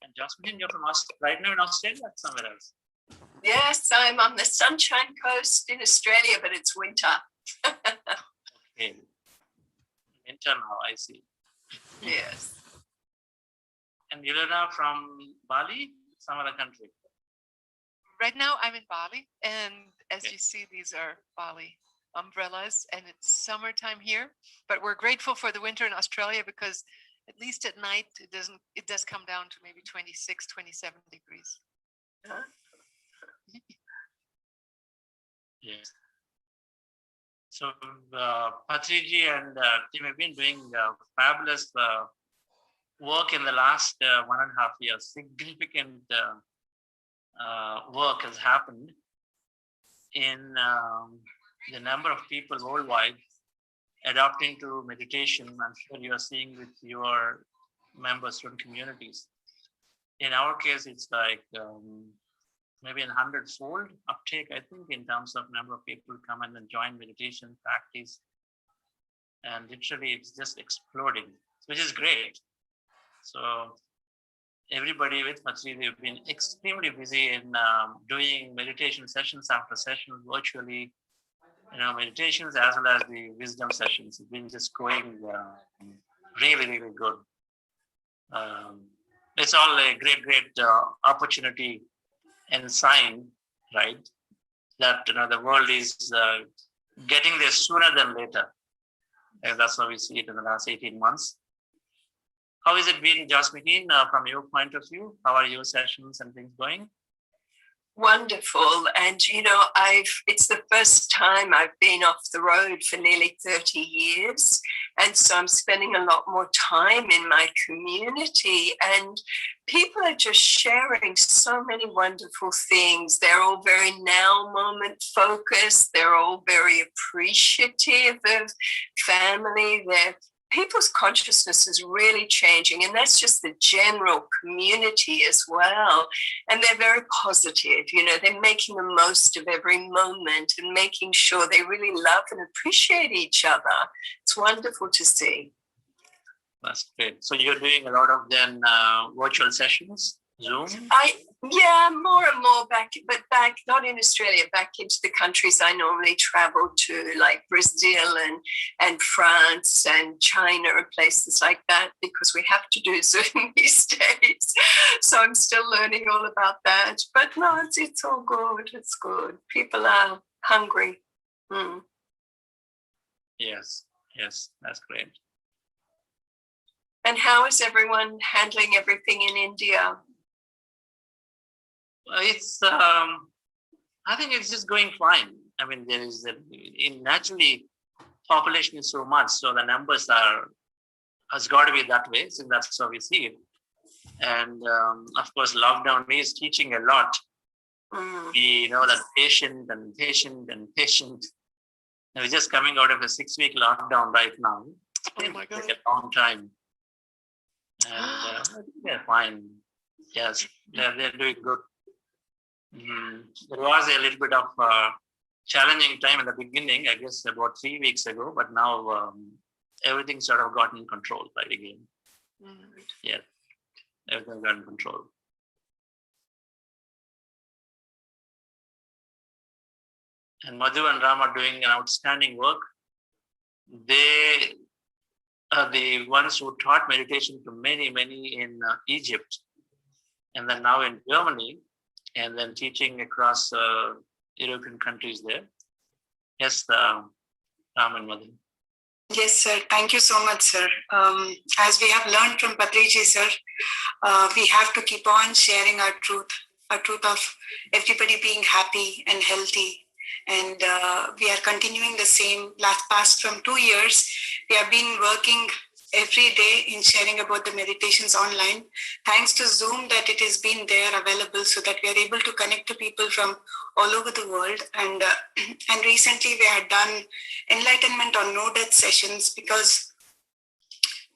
And Jasmine, you're from right now in Australia or somewhere else? Yes, I'm on the Sunshine Coast in Australia, but it's winter. Okay. Winter now, I see. Yes. And Yelena from Bali, some other country? Right now I'm in Bali, and as you see, these are Bali umbrellas, and it's summertime here, but we're grateful for the winter in Australia because at least at night it does come down to maybe 26, 27 degrees. Yes. So Patriji and team have been doing fabulous work in the last 1.5 years. Significant work has happened in the number of people worldwide adopting to meditation. I'm sure you are seeing with your members, student communities. In our case, it's like maybe 100-fold uptake, I think, in terms of number of people come and then join meditation practice. And literally, it's just exploding, which is great. So everybody with Patriji, they've been extremely busy in doing meditation sessions after sessions virtually, meditations as well as the wisdom sessions. It's been just going really, really good. It's all a great opportunity and sign, right? That the world is getting there sooner than later. And that's how we see it in the last 18 months. How is it been, Jasmine, from your point of view? How are your sessions and things going? Wonderful. And, it's the first time I've been off the road for nearly 30 years. And so I'm spending a lot more time in my community, and people are just sharing so many wonderful things. They're all very now moment focused. They're all very appreciative of family. People's consciousness is really changing, and that's just the general community as well. And they're very positive, they're making the most of every moment and making sure they really love and appreciate each other. It's wonderful to see. That's great. So you're doing a lot of then virtual sessions, Zoom? More and more back not in Australia, back into the countries I normally travel to, like Brazil and France and China and places like that, because we have to do Zoom these days. So I'm still learning all about that. But no, it's all good. It's good. People are hungry. Yes, that's great. And how is everyone handling everything in India? It's, I think it's just going fine. I mean, there is naturally population is so much, so the numbers has got to be that way. So that's how we see it. And of course, lockdown is teaching a lot. We know that patient. And we're just coming out of a 6-week lockdown right now. Oh my God! It's a long time, and they're fine. Yes, they're doing good. There was a little bit of challenging time in the beginning, I guess about 3 weeks ago, but now everything sort of got in control right again. Yeah, everything got in control. And Madhu and Ram are doing an outstanding work. They are the ones who taught meditation to many in Egypt, and then now in Germany, and then teaching across European countries there. Yes, Ram and Madhu. Yes, sir. Thank you so much, sir. As we have learned from Patriji, sir, we have to keep on sharing our truth of everybody being happy and healthy. And we are continuing the same. Past from 2 years, we have been working every day in sharing about the meditations online. Thanks to Zoom that it has been there available so that we are able to connect to people from all over the world. And recently we had done enlightenment on no death sessions, because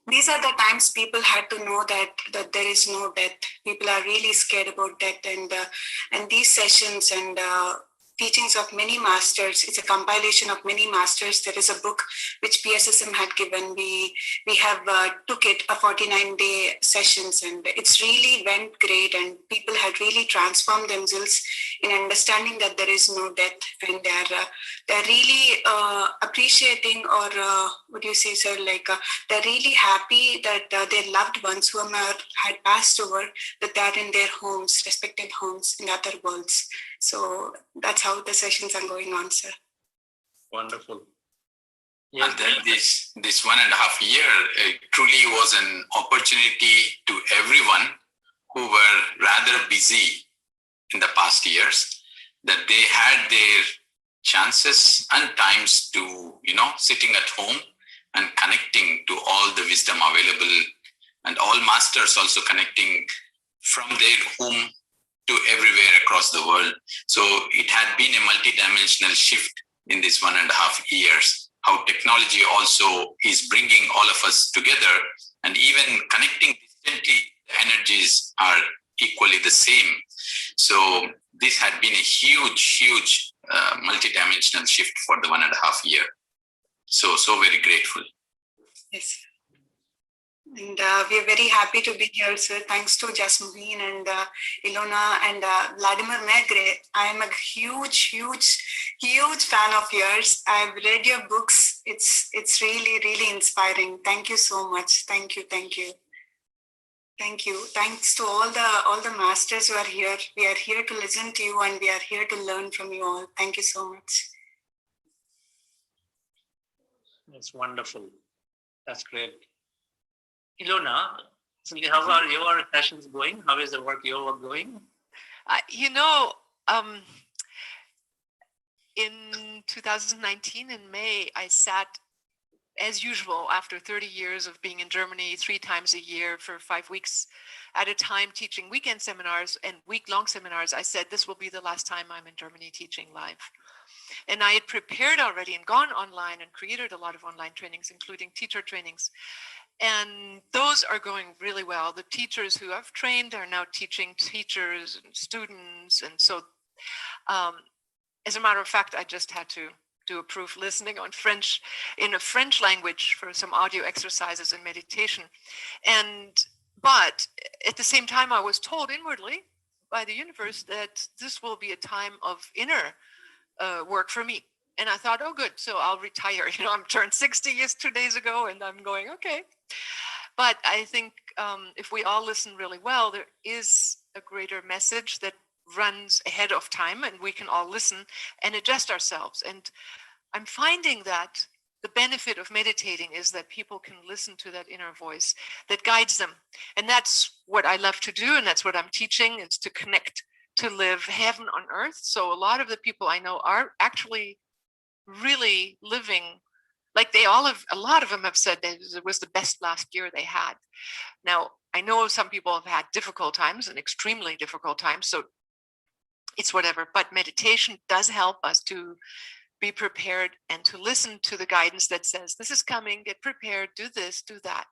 these are the times people had to know that there is no death. People are really scared about death, and these sessions and teachings of many masters. It's a compilation of many masters. There is a book which PSSM had given. We have took it a 49-day sessions, and it's really went great, and people had really transformed themselves in understanding that there is no death, and they're really appreciating, or what do you say, sir, like they're really happy that their loved ones who had passed over, that they're in their homes, respective homes in other worlds. So that's how the sessions are going on, sir. Wonderful. And then this 1.5 year truly was an opportunity to everyone who were rather busy in the past years, that they had their chances and times to, sitting at home and connecting to all the wisdom available, and all masters also connecting from their home to everywhere across the world. So it had been a multidimensional shift in this 1.5 years, how technology also is bringing all of us together, and even connecting distantly, the energies are equally the same. So this had been a huge multidimensional shift for the 1.5 year. So very grateful. Yes. And we are very happy to be here, sir. Thanks to Jasmine and Ilona and Vladimir Megre. I am a huge fan of yours. I've read your books. It's really inspiring. Thank you so much. Thank you. Thanks to all the masters who are here. We are here to listen to you, and we are here to learn from you all. Thank you so much. That's wonderful. That's great. Ilona, how are your sessions going? How is the your work going? In 2019, in May, I sat, as usual, after 30 years of being in Germany 3 times a year for 5 weeks at a time, teaching weekend seminars and week-long seminars. I said, this will be the last time I'm in Germany teaching live. And I had prepared already and gone online and created a lot of online trainings, including teacher trainings. And those are going really well. The teachers who I've trained are now teaching teachers and students. And so, as a matter of fact, I just had to do a proof listening on French, in a French language, for some audio exercises and meditation. But at the same time, I was told inwardly by the universe that this will be a time of inner work for me. And I thought, oh, good, so I'll retire. I'm turned 60 just 2 days ago, and I'm going, okay. But I think if we all listen really well, there is a greater message that runs ahead of time, and we can all listen and adjust ourselves. And I'm finding that the benefit of meditating is that people can listen to that inner voice that guides them. And that's what I love to do, and that's what I'm teaching, is to connect, to live heaven on earth. So a lot of the people I know are actually really living like a lot of them have said that it was the best last year they had. Now, I know some people have had difficult times and extremely difficult times, so it's whatever. But meditation does help us to be prepared and to listen to the guidance that says, this is coming, get prepared, do this, do that.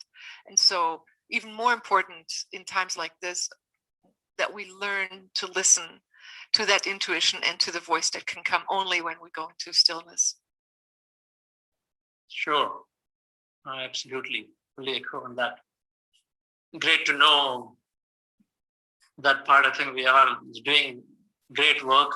And so even more important in times like this, that we learn to listen to that intuition and to the voice that can come only when we go into stillness. Sure. Absolutely. Fully echo on that. Great to know that part. I think we are doing great work.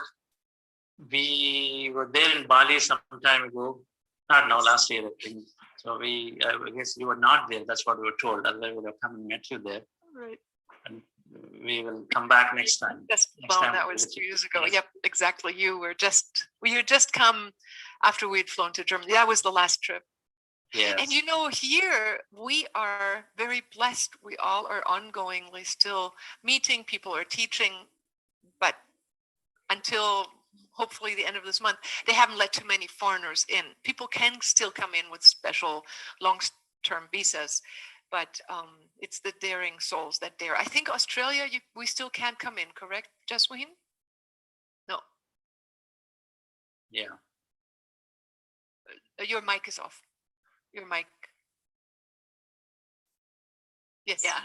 We were there in Bali some time ago. Not now, last year, I think. So I guess you were not there. That's what we were told. Otherwise, we would have come and met you there. Right. And we will come back next time. That was 2 years ago. Yep, exactly. You had just come after we'd flown to Germany. That was the last trip. Yes. And here we are very blessed. We all are ongoingly still meeting. People are teaching, but until hopefully the end of this month, they haven't let too many foreigners in. People can still come in with special long-term visas, but it's the daring souls that dare. I think Australia, we still can't come in, correct, Jasmine? No. Yeah. Your mic is off. Your mic. Yes. Yeah.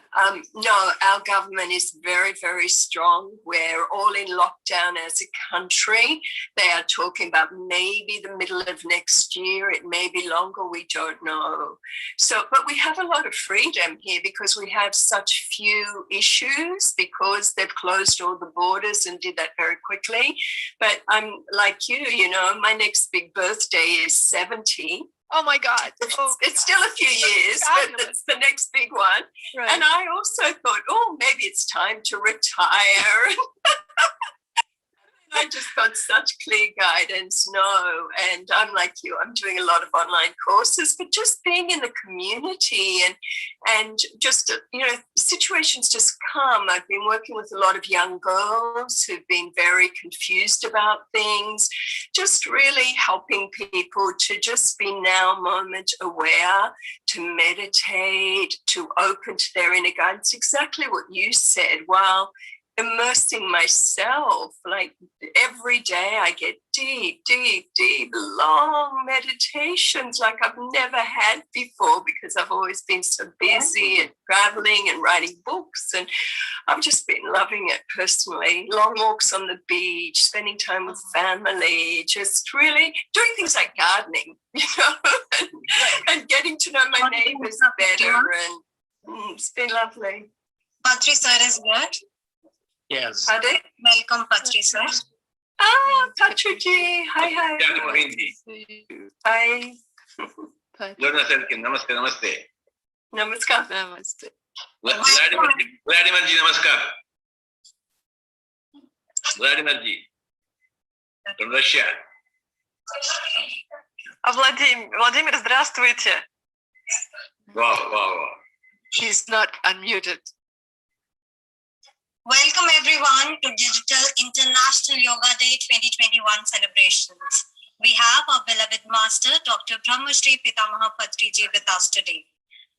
No, our government is very, very strong. We're all in lockdown as a country. They are talking about maybe the middle of next year. It may be longer. We don't know. So, but we have a lot of freedom here because we have such few issues because they've closed all the borders and did that very quickly. But I'm like you know, my next big birthday is 70. Oh my God. It's still a few years, but it's the next big one. Right. And I also thought, oh, maybe it's time to retire. I just got such clear guidance. No. And I'm like you, I'm doing a lot of online courses, but just being in the community and just, you know, situations just come. I've been working with a lot of young girls who've been very confused about things, just really helping people to just be now moment aware, to meditate, to open to their inner guidance. Exactly what you said. While immersing myself, like every day I get deep, long meditations like I've never had before because I've always been so busy and traveling and writing books, and I've just been loving it personally. Long walks on the beach, spending time with family, just really doing things like gardening, you know, and getting to know my neighbors better, and it's been lovely. Patri sir is here. Yes. Pardon? Welcome, Patri sir. Ah, Patriji. Hi. Hi. Namaste, namaste. Namaskar. Namaste. Vladimir ji, namaskar. Vladimir ji from Russia. Vladimir, здравствуйте. Wow. He's not unmuted. Welcome everyone to Digital International Yoga Day 2021 celebrations. We have our beloved master, Dr. Brahmarshi Pitamaha Patriji with us today.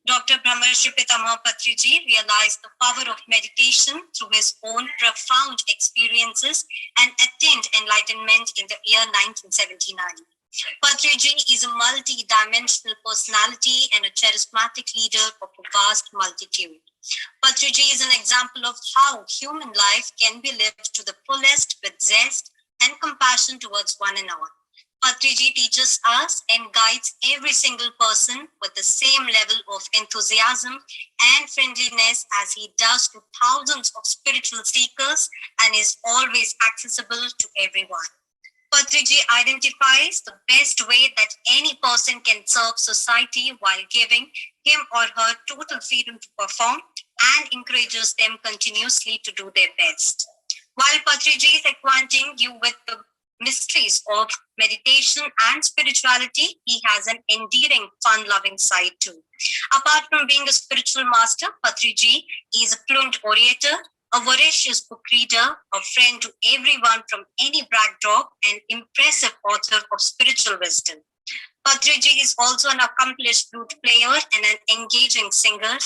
Dr. Brahmarshi Pitamaha Patriji realized the power of meditation through his own profound experiences and attained enlightenment in the year 1979. Patriji is a multi-dimensional personality and a charismatic leader of a vast multitude. Patriji is an example of how human life can be lived to the fullest with zest and compassion towards one another. Patriji teaches us and guides every single person with the same level of enthusiasm and friendliness as he does to thousands of spiritual seekers and is always accessible to everyone. Patriji identifies the best way that any person can serve society while giving him or her total freedom to perform and encourages them continuously to do their best. While Patriji is acquainting you with the mysteries of meditation and spirituality, he has an endearing, fun-loving side too. Apart from being a spiritual master, Patriji is a fluent orator, a voracious book reader, a friend to everyone from any backdrop, and impressive author of spiritual wisdom. Patriji is also an accomplished flute player and an engaging singer,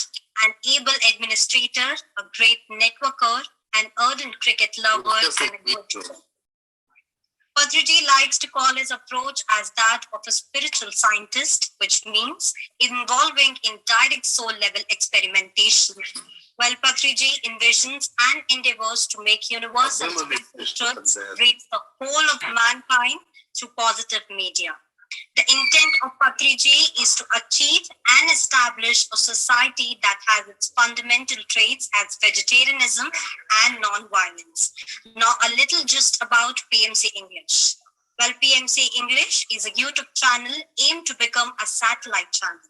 an able administrator, a great networker, an ardent cricket lover, and a good teacher. Patriji likes to call his approach as that of a spiritual scientist, which means involving in direct soul-level experimentation. While Patriji envisions and endeavors to make universal spiritual truths reach the whole of mankind through positive media. The intent of Patriji is to achieve and establish a society that has its fundamental traits as vegetarianism and non-violence. Now, a little just about PMC English. Well, PMC English is a YouTube channel aimed to become a satellite channel.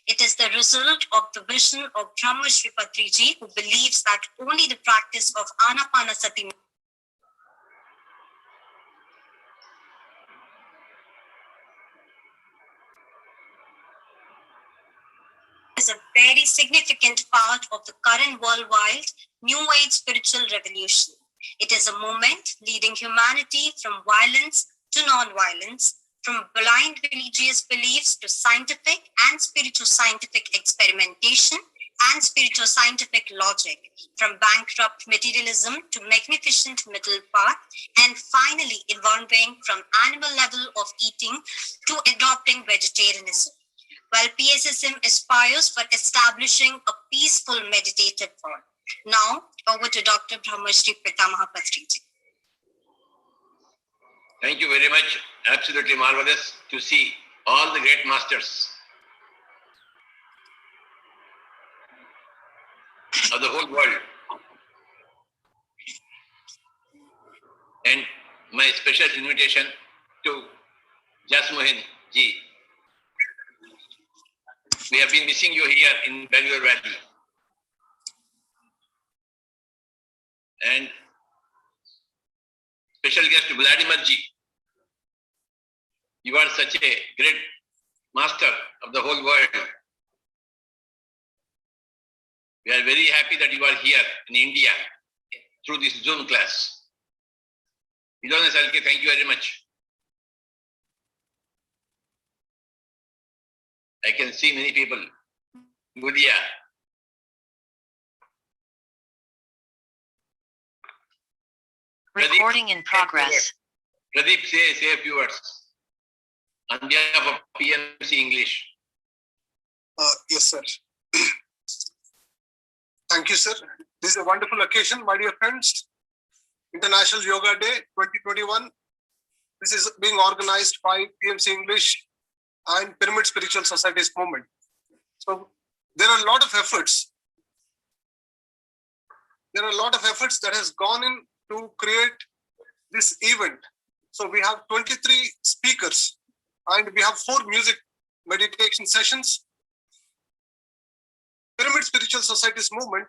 It is the result of the vision of Brahmarshi Patriji, who believes that only the practice of Anapanasati is a very significant part of the current worldwide New Age spiritual revolution. It is a movement leading humanity from violence to non-violence, from blind religious beliefs to scientific and spiritual scientific experimentation and spiritual scientific logic, from bankrupt materialism to magnificent middle path, and finally evolving from animal level of eating to adopting vegetarianism. while PSSM aspires for establishing a peaceful meditative world. Now, over to Dr. Brahmarshi Pitamaha Patriji. Thank you very much. Absolutely marvelous to see all the great masters of the whole world. And my special invitation to Jasmohan ji. We have been missing you here in Bengaluru Valley. And special guest Vladimir ji. You are such a great master of the whole world. We are very happy that you are here in India through this Zoom class. Ilona Salke, thank you very much. I can see many people. Gudia. Recording in progress. Pradeep, say a few words on behalf of PMC English. Yes, sir. Thank you, sir. This is a wonderful occasion, my dear friends. International Yoga Day 2021. This is being organized by PMC English and Pyramid Spiritual Society's movement. So there are a lot of efforts. There are a lot of efforts that has gone in to create this event. So we have 23 speakers and we have 4 music meditation sessions. Pyramid Spiritual Society's movement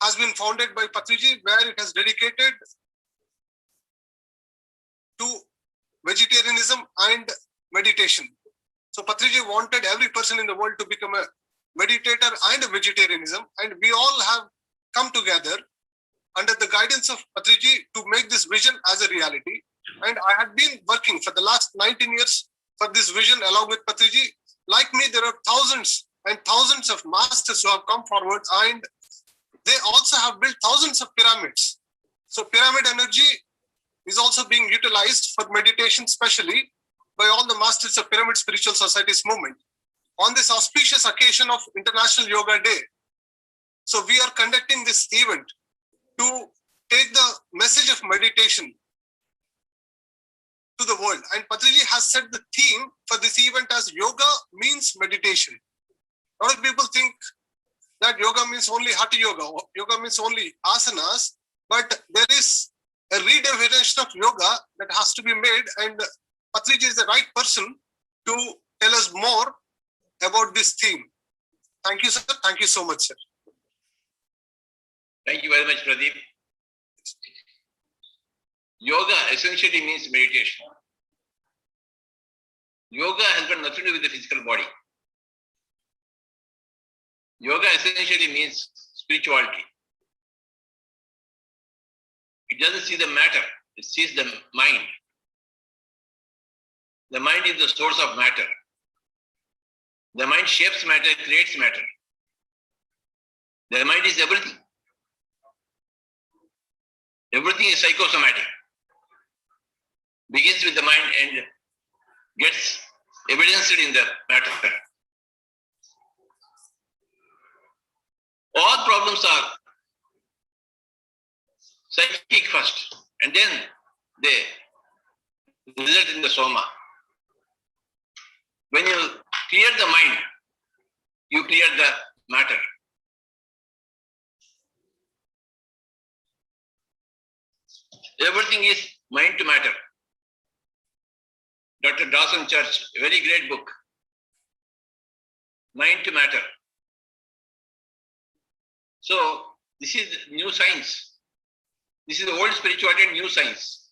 has been founded by Patriji, where it has dedicated to vegetarianism and meditation. So Patriji wanted every person in the world to become a meditator and a vegetarianism, and we all have come together under the guidance of Patriji to make this vision as a reality. And I have been working for the last 19 years for this vision along with Patriji. Like me, there are thousands and thousands of masters who have come forward, and they also have built thousands of pyramids. So pyramid energy is also being utilized for meditation, especially by all the masters of Pyramid Spiritual Society's movement. On this auspicious occasion of International Yoga Day, so we are conducting this event to take the message of meditation to the world. And Patriji has set the theme for this event as Yoga means meditation. A lot of people think that yoga means only Hatha Yoga, yoga means only asanas, but there is a redefinition of yoga that has to be made, and Patriji is the right person to tell us more about this theme. Thank you, sir. Thank you so much, sir. Thank you very much, Pradeep. Yoga essentially means meditation. Yoga has got nothing to do with the physical body. Yoga essentially means spirituality. It doesn't see the matter, it sees the mind. The mind is the source of matter. The mind shapes matter, creates matter. The mind is everything. Everything is psychosomatic. Begins with the mind and gets evidenced in the matter. All problems are psychic first, and then they result in the soma. When you clear the mind, you clear the matter. Everything is mind to matter. Dr. Dawson Church, a very great book. Mind to matter. So this is new science. This is the old spirituality and new science.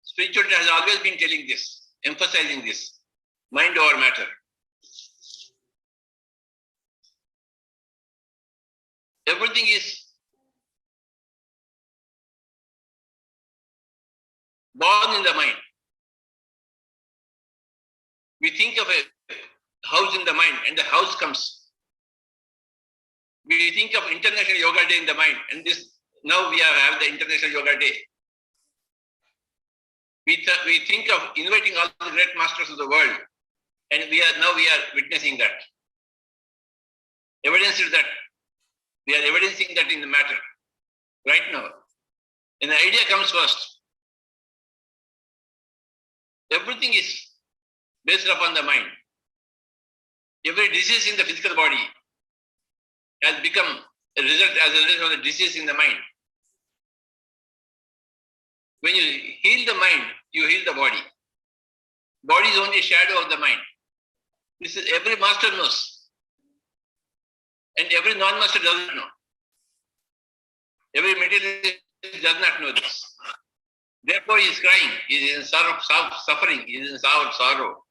Spirituality has always been telling this, emphasizing this, mind over matter. Everything is born in the mind. We think of a house in the mind and the house comes. We think of International Yoga Day in the mind, and now we have the International Yoga Day. We think of inviting all the great masters of the world And we are witnessing that. Evidence is that. We are evidencing that in the matter right now. And the idea comes first. Everything is based upon the mind. Every disease in the physical body has become a result of the disease in the mind. When you heal the mind, you heal the body. Body is only a shadow of the mind. This is every master knows. And every non-master doesn't know. Every materialist does not know this. Therefore, he is crying. He is in suffering. He is in sorrow.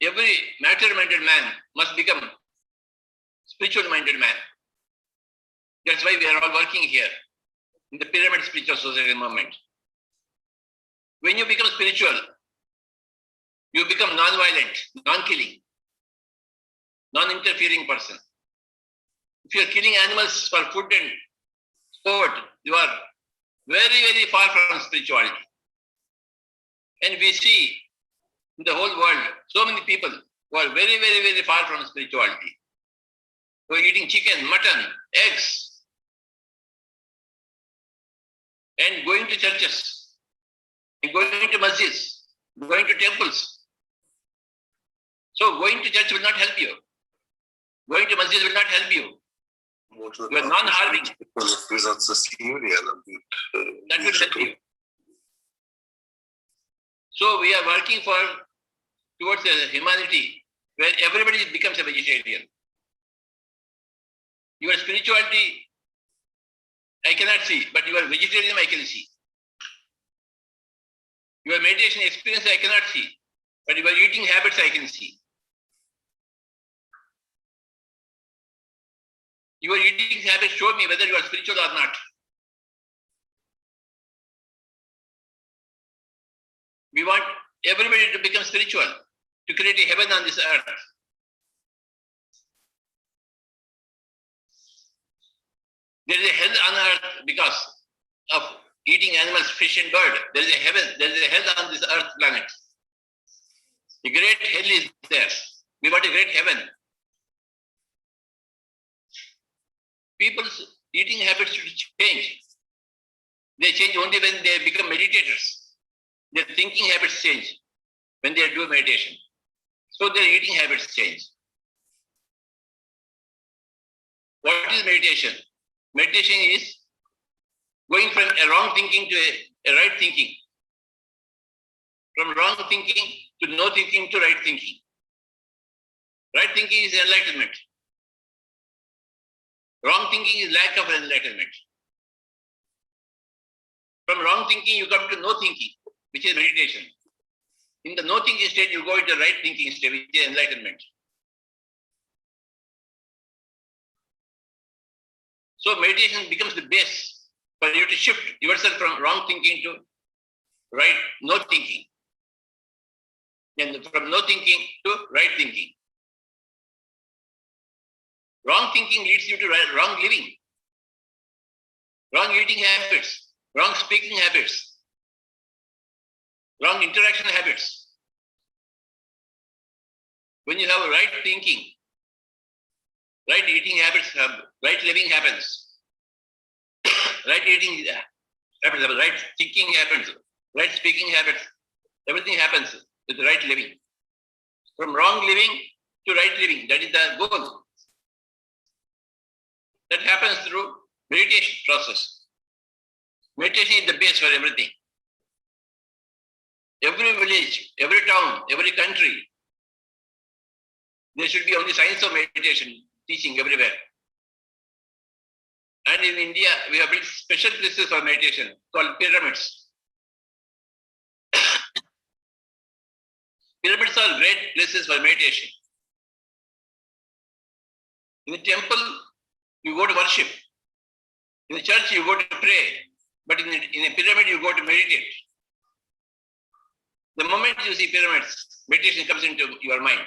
Every matter-minded man must become spiritual-minded man. That's why we are all working here in the Pyramid Spiritual Society movement. When you become spiritual, you become non-violent, non-killing, non-interfering person. If you are killing animals for food and sport, you are very, very far from spirituality. And we see in the whole world so many people who are very, very, very far from spirituality, who are eating chicken, mutton, eggs, and going to churches, and going to masjids, going to temples. So going to church will not help you. Going to masjid will not help you. You are non-harming. That will help you. So we are working towards a humanity where everybody becomes a vegetarian. Your spirituality I cannot see, but your vegetarianism I can see. Your meditation experience I cannot see, but your eating habits I can see. Your eating habits show me whether you are spiritual or not. We want everybody to become spiritual, to create a heaven on this earth. There is a hell on earth because of eating animals, fish and bird. There is a heaven, there is a hell on this earth planet. The great hell is there. We want a great heaven. People's eating habits should change. They change only when they become meditators. Their thinking habits change when they do meditation. So their eating habits change. What is meditation? Meditation is going from a wrong thinking to a right thinking. From wrong thinking to no thinking to right thinking. Right thinking is enlightenment. Wrong thinking is lack of enlightenment. From wrong thinking, you come to no thinking, which is meditation. In the no thinking state, you go into the right thinking state, which is enlightenment. So meditation becomes the base for you to shift yourself from wrong thinking to right, no thinking. And from no thinking to right thinking. Wrong thinking leads you to wrong living, wrong eating habits, wrong speaking habits, wrong interaction habits. When you have right thinking, right eating habits, right living happens. Right eating happens, right thinking happens, right speaking habits, everything happens with right living. From wrong living to right living, that is the goal. That happens through meditation process. Meditation is the base for everything. Every village, every town, every country, there should be only science of meditation teaching everywhere. And in India, we have built special places for meditation called pyramids. Pyramids are great places for meditation. In the temple, you go to worship. In the church, you go to pray. But in a pyramid, you go to meditate. The moment you see pyramids, meditation comes into your mind.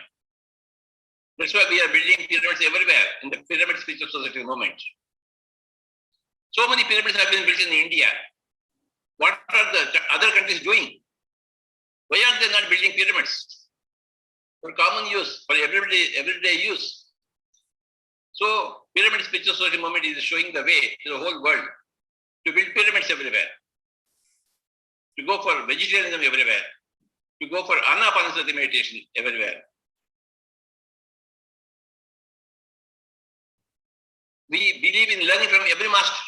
That's why we are building pyramids everywhere in the Pyramid Spiritual Society movement. So many pyramids have been built in India. What are the other countries doing? Why are they not building pyramids? for common use, for everyday use. So pyramid spiritual social movement is showing the way to the whole world to build pyramids everywhere, to go for vegetarianism everywhere, to go for Anapanasati meditation everywhere. We believe in learning from every master.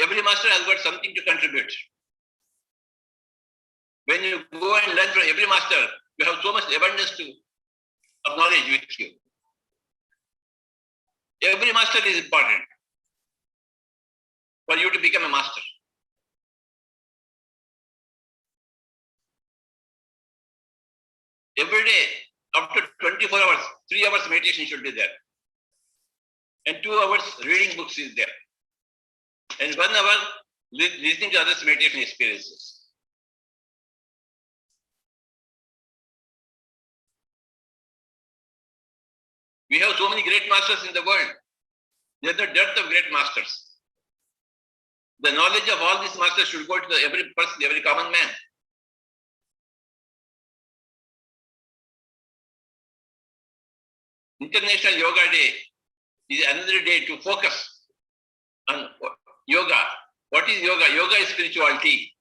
Every master has got something to contribute. When you go and learn from every master, you have so much abundance of knowledge with you. Every master is important for you to become a master. Every day, after 24 hours, 3 hours meditation should be there. And 2 hours reading books is there. And 1 hour listening to others' meditation experiences. We have so many great masters in the world. There is no dearth of great masters. The knowledge of all these masters should go to every person, every common man. International Yoga Day is another day to focus on yoga. What is yoga? Yoga is spirituality.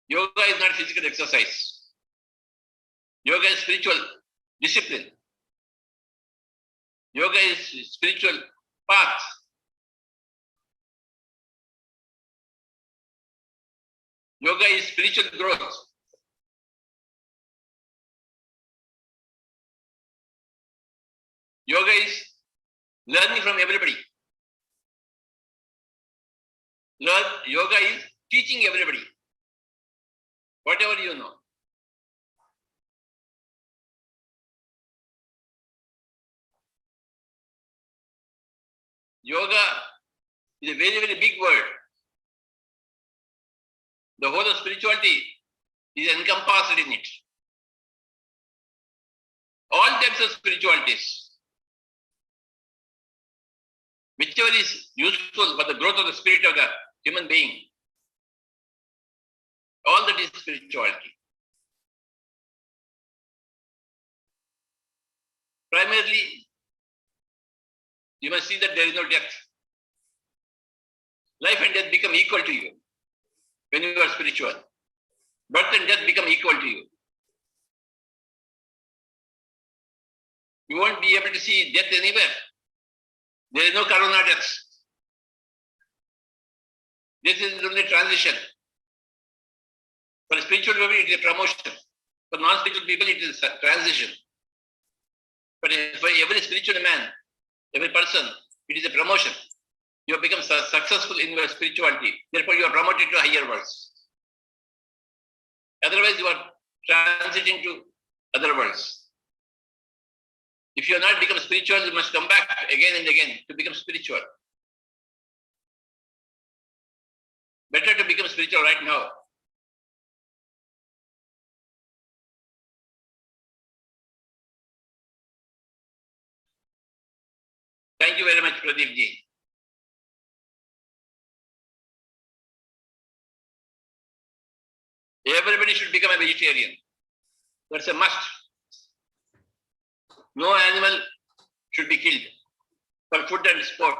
Yoga is not physical exercise. Yoga is spiritual discipline. Yoga is spiritual path. Yoga is spiritual growth. Yoga is learning from everybody. Yoga is teaching everybody, whatever you know. Yoga is a very, very big word. The whole of spirituality is encompassed in it. All types of spiritualities. Whichever is useful for the growth of the spirit of the human being, all that is spirituality. Primarily, you must see that there is no death. Life and death become equal to you when you are spiritual. Birth and death become equal to you. You won't be able to see death anywhere. There is no corona death. This is only transition. For spiritual people, it is a promotion. For non-spiritual people, it is a transition. But for every spiritual man, every person, it is a promotion. You have become successful in your spirituality. Therefore, you are promoted to higher worlds. Otherwise, you are transiting to other worlds. If you are not become spiritual, you must come back again and again to become spiritual. Better to become spiritual right now. Thank you very much, Pradeep ji. Everybody should become a vegetarian. That's a must. No animal should be killed for food and sport.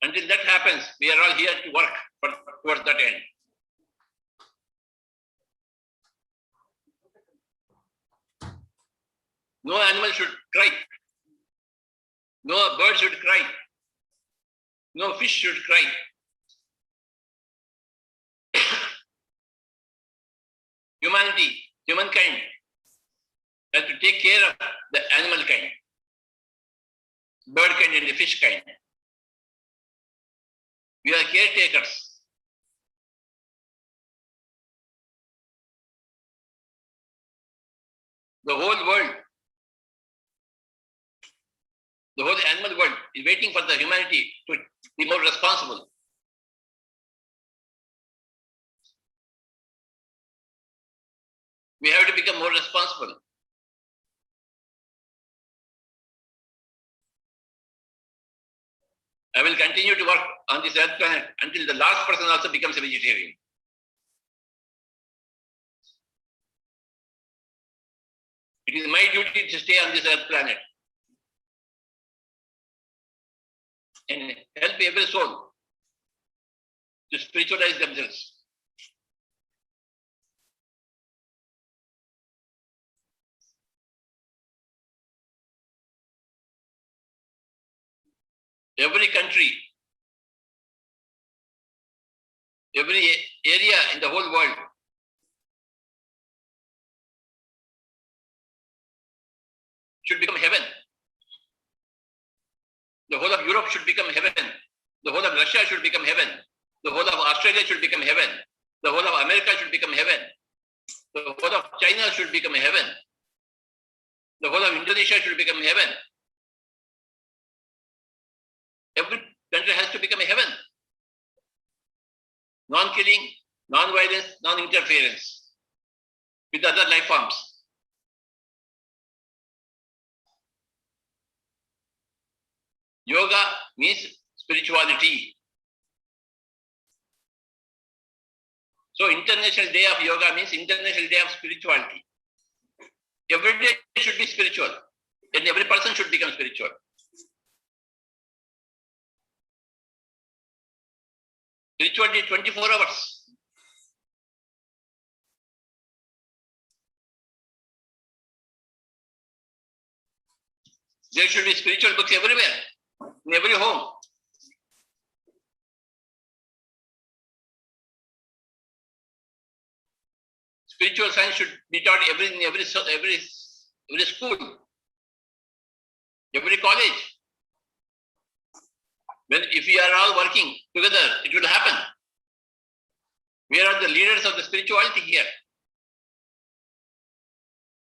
Until that happens, we are all here to work towards that end. No animal should cry. No bird should cry. No fish should cry. Humankind has to take care of the animal kind, bird kind and the fish kind. We are caretakers. The whole world, the whole animal world is waiting for the humanity to be more responsible. We have to become more responsible. I will continue to work on this earth planet until the last person also becomes a vegetarian. It is my duty to stay on this earth planet and help every soul to spiritualize themselves. Every country, every area in the whole world should become heaven. The whole of Europe should become heaven. The whole of Russia should become heaven. The whole of Australia should become heaven. The whole of America should become heaven. The whole of China should become heaven. The whole of Indonesia should become heaven. Every country has to become a heaven. Non-killing, non-violence, non-interference with other life forms. Yoga means spirituality. So International Day of Yoga means International Day of Spirituality. Every day should be spiritual, and every person should become spiritual. Spirituality 24 hours. There should be spiritual books everywhere, in every home. Spiritual science should be taught in every school, every college. If we are all working together, it will happen. We are the leaders of the spirituality here.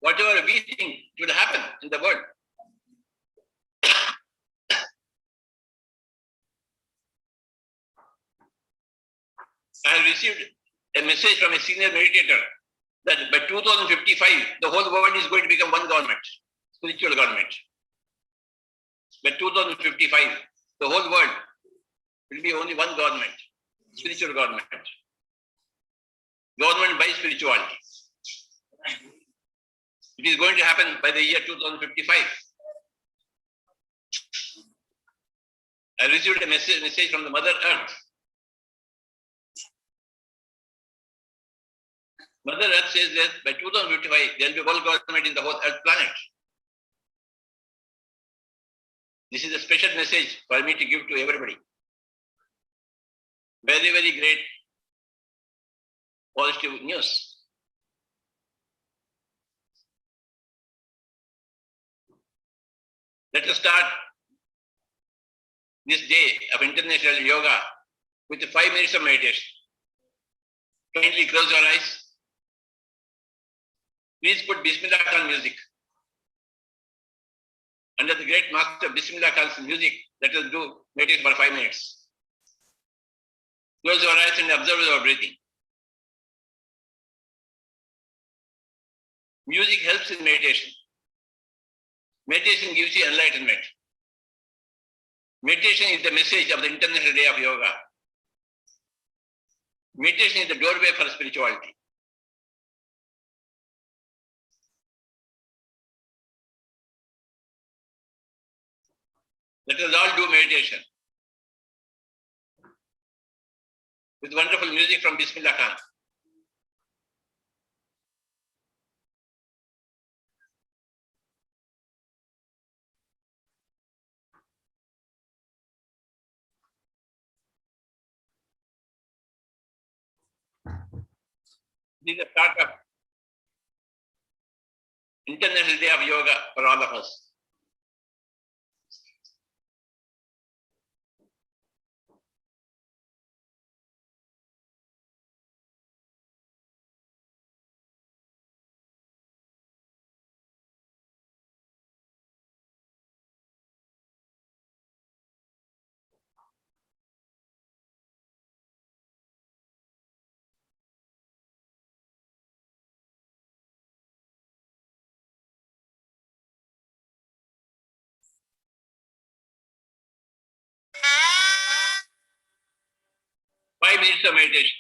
Whatever we think, it will happen in the world. I have received a message from a senior meditator that by 2055, the whole world is going to become one government, spiritual government. By 2055, the whole world will be only one government, spiritual government. Government by spirituality. It is going to happen by the year 2055. I received a message from the Mother Earth. Mother Earth says that by 2055, there will be one government in the whole Earth planet. This is a special message for me to give to everybody. Very, very great positive news. Let us start this day of International Yoga with 5 minutes of meditation. Kindly close your eyes. Please put Bismillah Khan music. Under the great master Bismillah Khan's music, let us do meditation for 5 minutes. Close your eyes and observe your breathing. Music helps in meditation. Meditation gives you enlightenment. Meditation is the message of the International Day of Yoga. Meditation is the doorway for spirituality. Let us all do meditation with wonderful music from Bismillah Khan. This is the start of International Day of Yoga for all of us. Five minutes of meditation.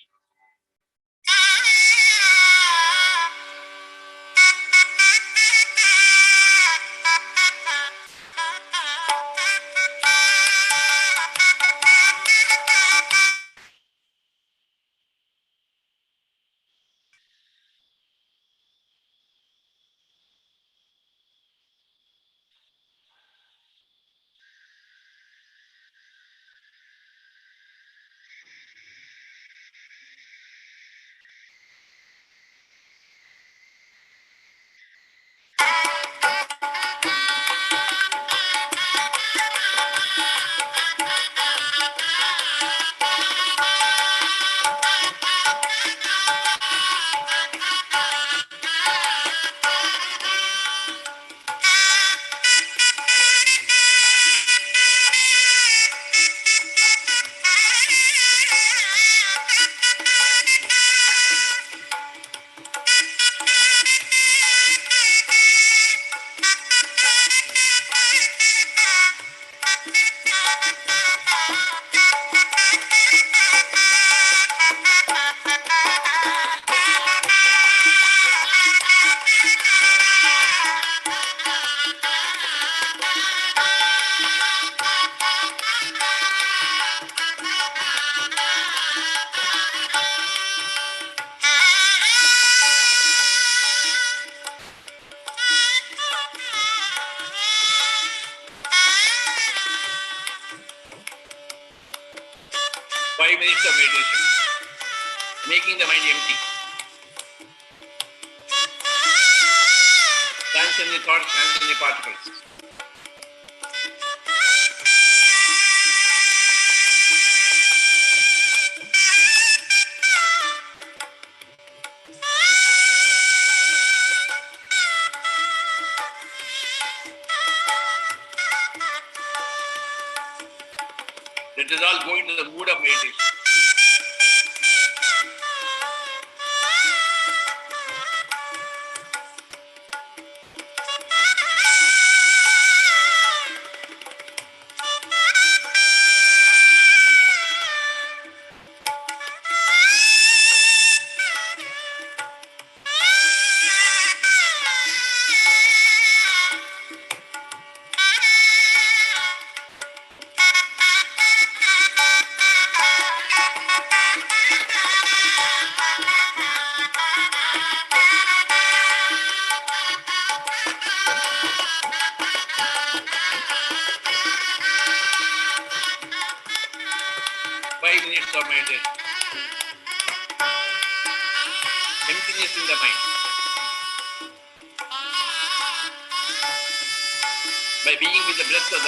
5 minutes of meditation, making the mind empty. Cancel the thoughts, cancel the particles. Let us all go into the mood of meditation. Of meditation. Emptiness in the mind. By being with the breath of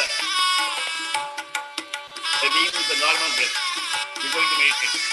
by being with the normal breath, you're going to meditate.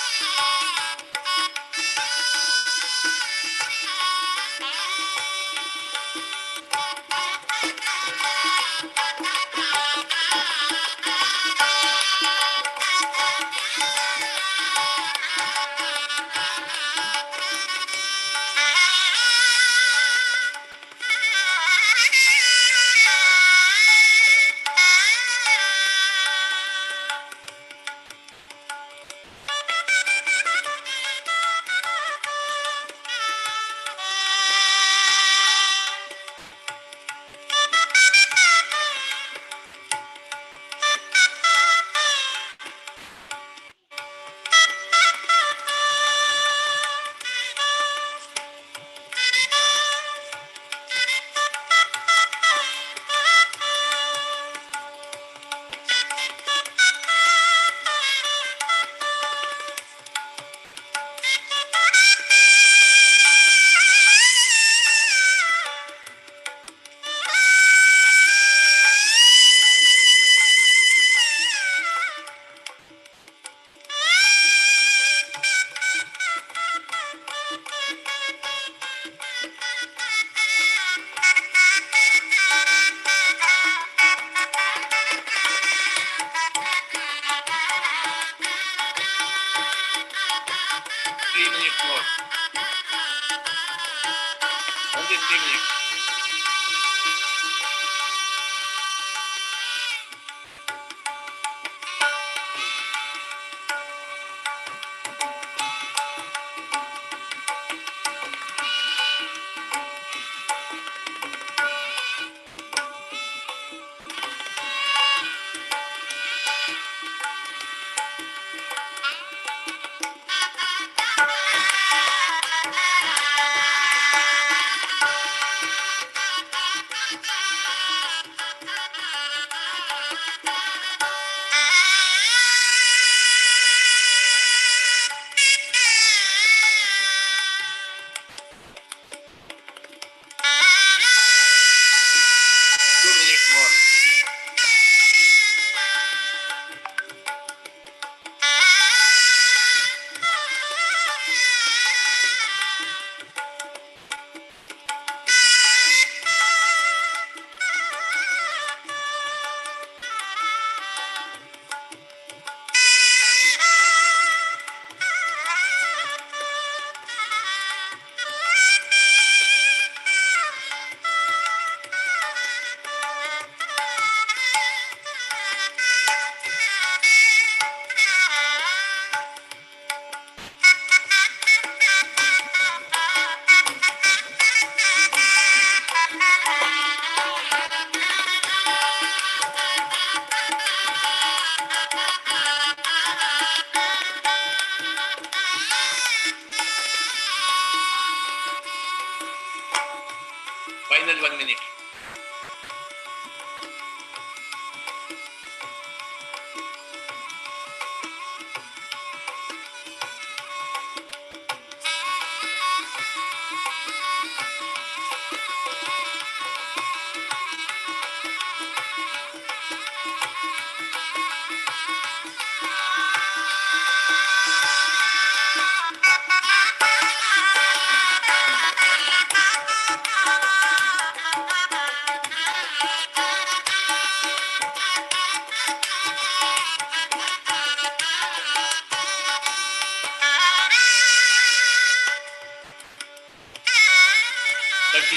Final 1 minute.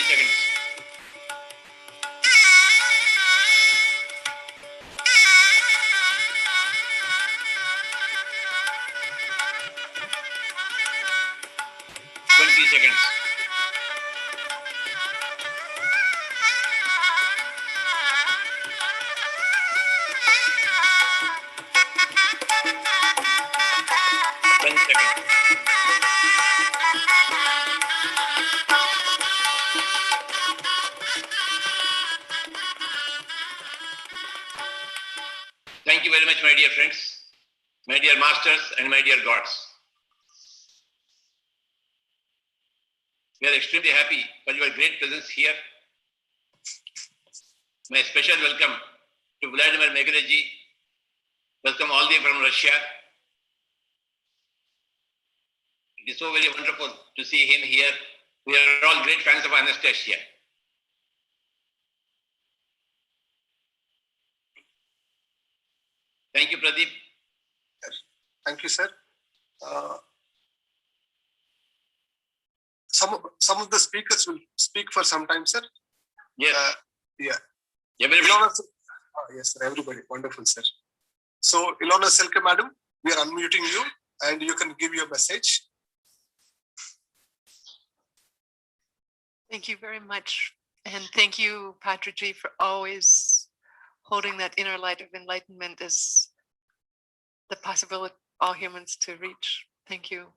seconds. Seconds. 10 seconds. Thank you very much, my dear friends, my dear masters, and my dear gods. We are extremely happy for your great presence here. My special welcome to Vladimir Meghreji. Welcome all the way from Russia. It is so very wonderful to see him here. We are all great fans of Anastasia. Thank you, Pradeep. Thank you, sir. Some of the speakers will speak for some time, sir. Yes. Yeah. Everybody. Yes, sir. Everybody. Wonderful, sir. So, Ilona Selke, madam, we are unmuting you and you can give your message. Thank you very much. And thank you, Patriji, for always holding that inner light of enlightenment as the possibility of all humans to reach. Thank you.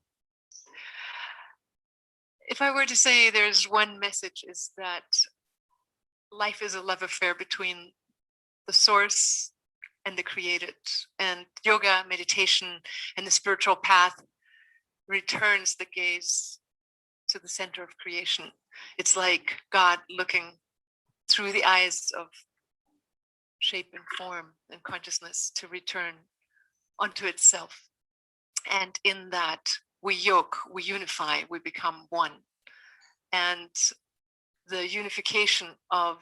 If I were to say there's one message, is that life is a love affair between the source and the created. And yoga, meditation, and the spiritual path returns the gaze to the center of creation. It's like God looking through the eyes of shape and form and consciousness to return onto itself. And in that, we yoke, we unify, we become one. And the unification of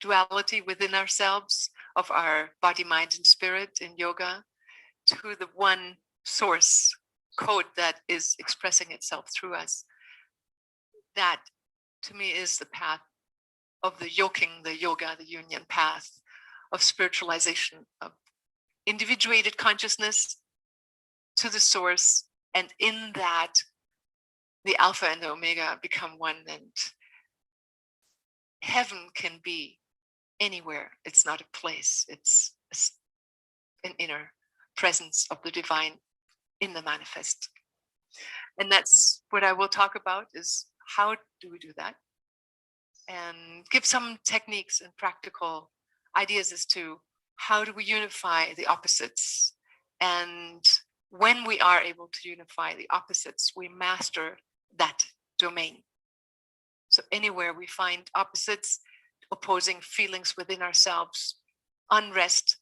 duality within ourselves, of our body, mind, and spirit in yoga, to the one source code that is expressing itself through us. That, to me, is the path of the yoking, the yoga, the union path of spiritualization, of individuated consciousness to the source. And in that, the alpha and the omega become one, and heaven can be anywhere. It's not a place, it's an inner presence of the divine in the manifest. And that's what I will talk about, is how do we do that? And give some techniques and practical ideas as to how do we unify the opposites. And when we are able to unify the opposites, we master that domain. So anywhere we find opposites, opposing feelings within ourselves, unrest,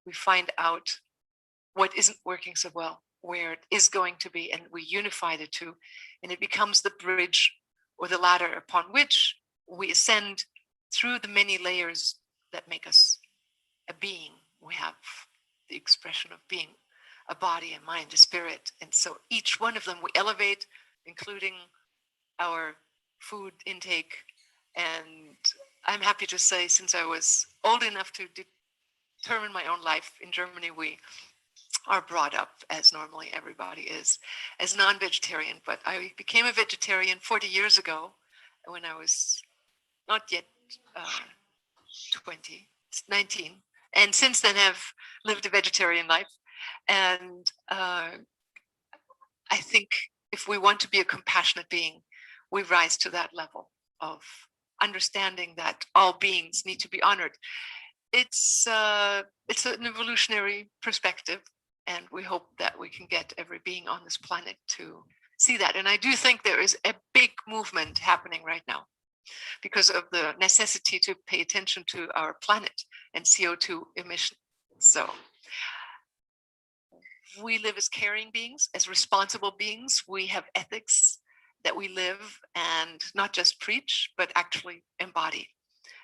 we find out what isn't working so well, where it is going to be, and we unify the two, and it becomes the bridge or the ladder upon which we ascend through the many layers that make us a being. We have the expression of being a body, a mind, a spirit. And so each one of them we elevate, including our food intake. And I'm happy to say, since I was old enough to determine my own life in Germany, we are brought up, as normally everybody is, as non-vegetarian. But I became a vegetarian 40 years ago when I was not yet 19. And since then have lived a vegetarian life. And I think if we want to be a compassionate being, we rise to that level of understanding that all beings need to be honored. It's an evolutionary perspective, and we hope that we can get every being on this planet to see that. And I do think there is a big movement happening right now because of the necessity to pay attention to our planet and CO2 emission. So we live as caring beings, as responsible beings. We have ethics that we live and not just preach, but actually embody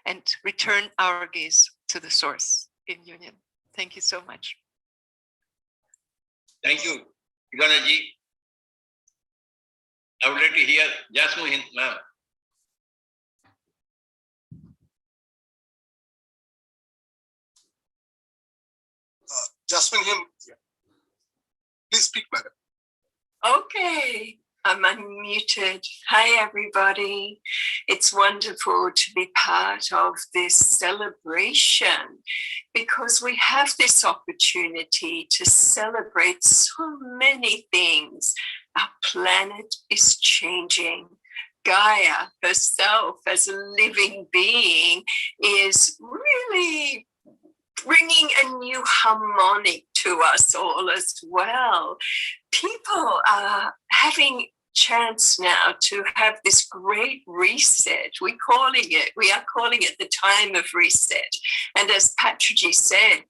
and return our gaze to the source in union. Thank you so much. Thank you, Ilona ji. I would like to hear Jasmine, ma'am. Jasmine him. Please speak, madam. Okay, I'm unmuted. Hi, everybody. It's wonderful to be part of this celebration because we have this opportunity to celebrate so many things. Our planet is changing. Gaia herself, as a living being, is really bringing a new harmonic to us all as well. People are having chance now to have this great reset. We are calling it the time of reset. And as Patriji said,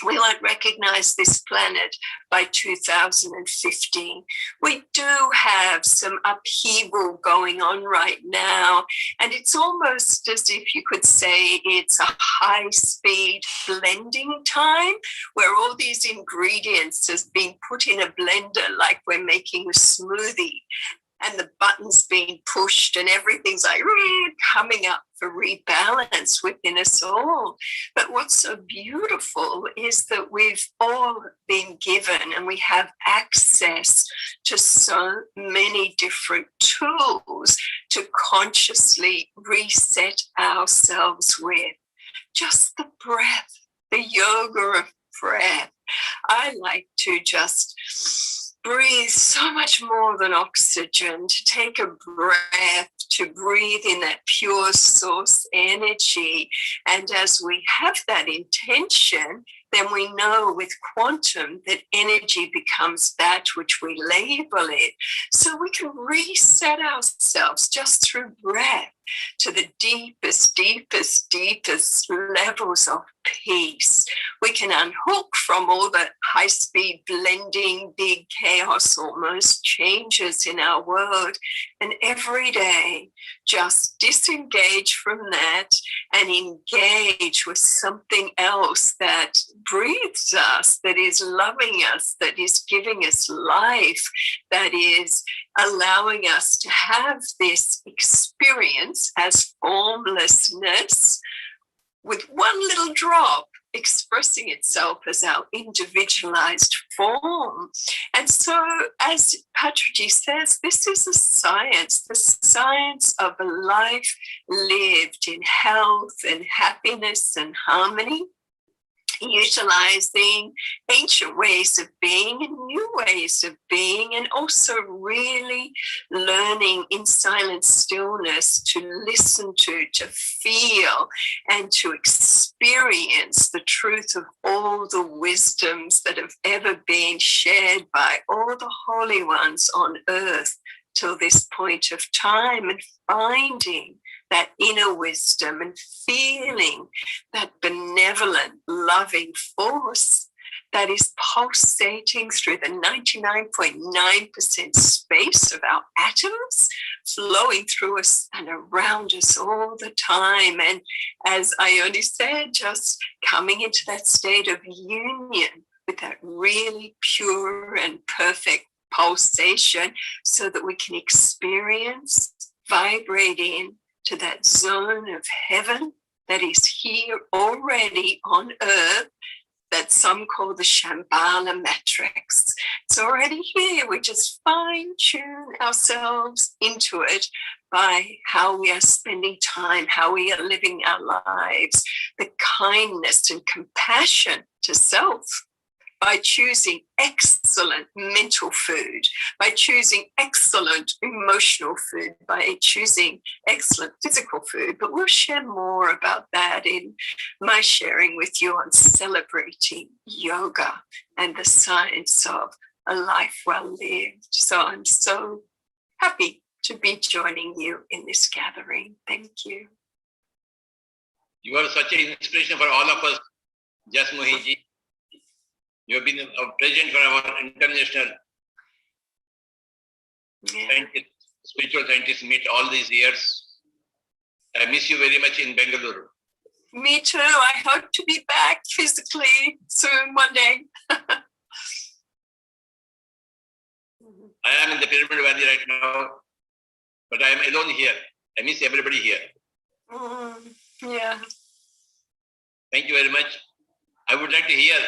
we won't recognize this planet by 2015. We do have some upheaval going on right now, and it's almost as if you could say it's a high-speed blending time where all these ingredients has been put in a blender like we're making a smoothie, and the buttons being pushed and everything's like coming up for rebalance within us all. But what's so beautiful is that we've all been given and we have access to so many different tools to consciously reset ourselves with. Just the breath, the yoga of breath. I like to just breathe so much more than oxygen, to take a breath, to breathe in that pure source energy. And as we have that intention, then we know with quantum that energy becomes that which we label it. So we can reset ourselves just through breath to the deepest, deepest, deepest levels of peace. We can unhook from all the high-speed blending, big chaos almost changes in our world. And every day, just disengage from that and engage with something else that breathes us, that is loving us, that is giving us life, that is allowing us to have this experience as formlessness with one little drop expressing itself as our individualized form. And so, as Patriji says, this is a science, the science of a life lived in health and happiness and harmony, utilizing ancient ways of being and new ways of being, and also really learning in silent stillness to listen to feel, and to experience the truth of all the wisdoms that have ever been shared by all the holy ones on earth till this point of time, and finding that inner wisdom and feeling that benevolent, loving force that is pulsating through the 99.9% space of our atoms, flowing through us and around us all the time. And as Ione said, just coming into that state of union with that really pure and perfect pulsation so that we can experience, vibrate in to that zone of heaven that is here already on earth, that some call the Shambhala matrix. It's already here. We just fine-tune ourselves into it by how we are spending time, how we are living our lives, the kindness and compassion to self, by choosing excellent mental food, by choosing excellent emotional food, by choosing excellent physical food. But we'll share more about that in my sharing with you on celebrating yoga and the science of a life well lived. So I'm so happy to be joining you in this gathering. Thank you. You are such an inspiration for all of us, Jasmohiji. You have been a president for our international scientists, spiritual scientists meet all these years. I miss you very much in Bengaluru. Me too. I hope to be back physically soon, one day. I am in the Pyramid Valley right now, but I am alone here. I miss everybody here. Yeah. Thank you very much. I would like to hear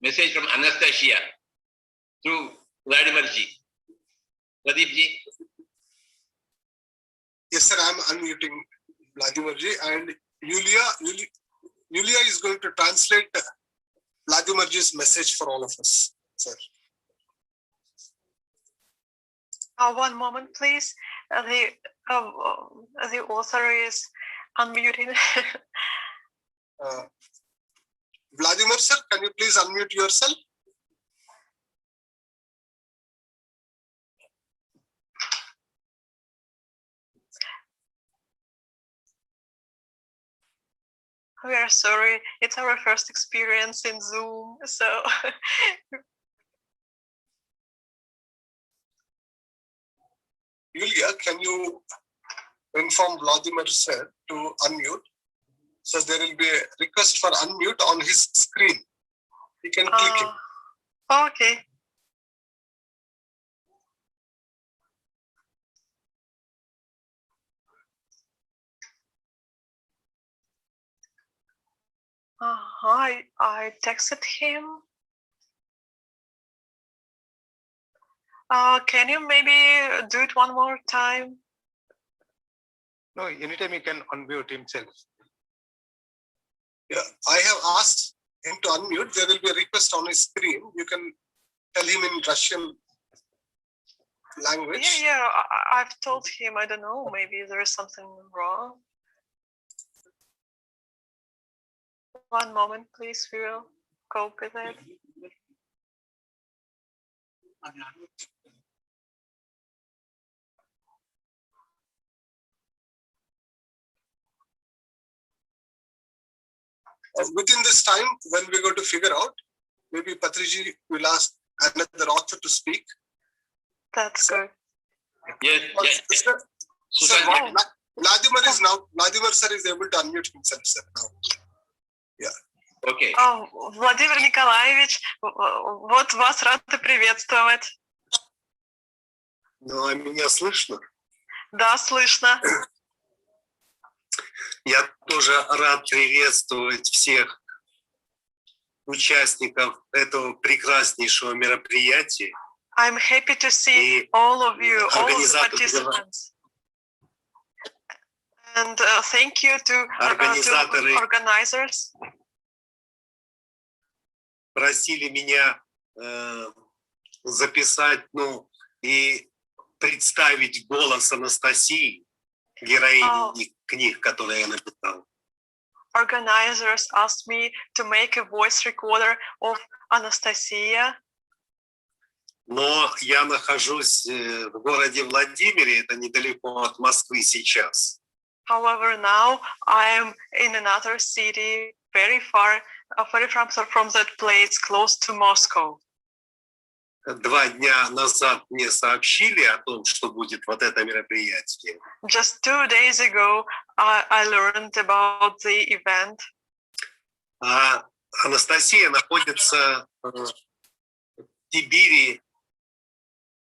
message from Anastasia through Vladimirji. Pradeepji. Yes, sir, I'm unmuting Vladimirji, and Yulia is going to translate Vladimirji's message for all of us, sir. One moment, please. The author is unmuting. Vladimir, sir, can you please unmute yourself? We are sorry. It's our first experience in Zoom, so. Yulia, can you inform Vladimir, sir, to unmute? So there will be a request for unmute on his screen. You can click it. Okay. I texted him. Can you maybe do it one more time? No, anytime he can unmute himself. Yeah, I have asked him to unmute. There will be a request on his screen. You can tell him in Russian language. Yeah, I've told him. I don't know. Maybe there is something wrong. One moment, please. We will cope with it. Within this time, when we're going to figure out, maybe Patriji will ask another author to speak. That's good. Yes. Sir, Vladimir sir is able to unmute himself, sir, now. Yeah. Okay. Владимир Николаевич, вот вас рада приветствовать. Ну, а меня слышно? Да, слышно. Я тоже рад приветствовать всех участников этого прекраснейшего мероприятия. I'm happy to see all of you, all of the participants. And thank you to organizers. Просили меня записать, и представить голос Анастасии, героини книг, которые я написал. Organizers asked me to make a voice recorder of Anastasia. Но я нахожусь в городе Владимире, это недалеко от Москвы сейчас. However, now I am in another city, very far from that place, close to Moscow. 2 дня назад мне сообщили о том, что будет вот это мероприятие. Just 2 days ago, I learned about the event. А Анастасия находится в Сибири,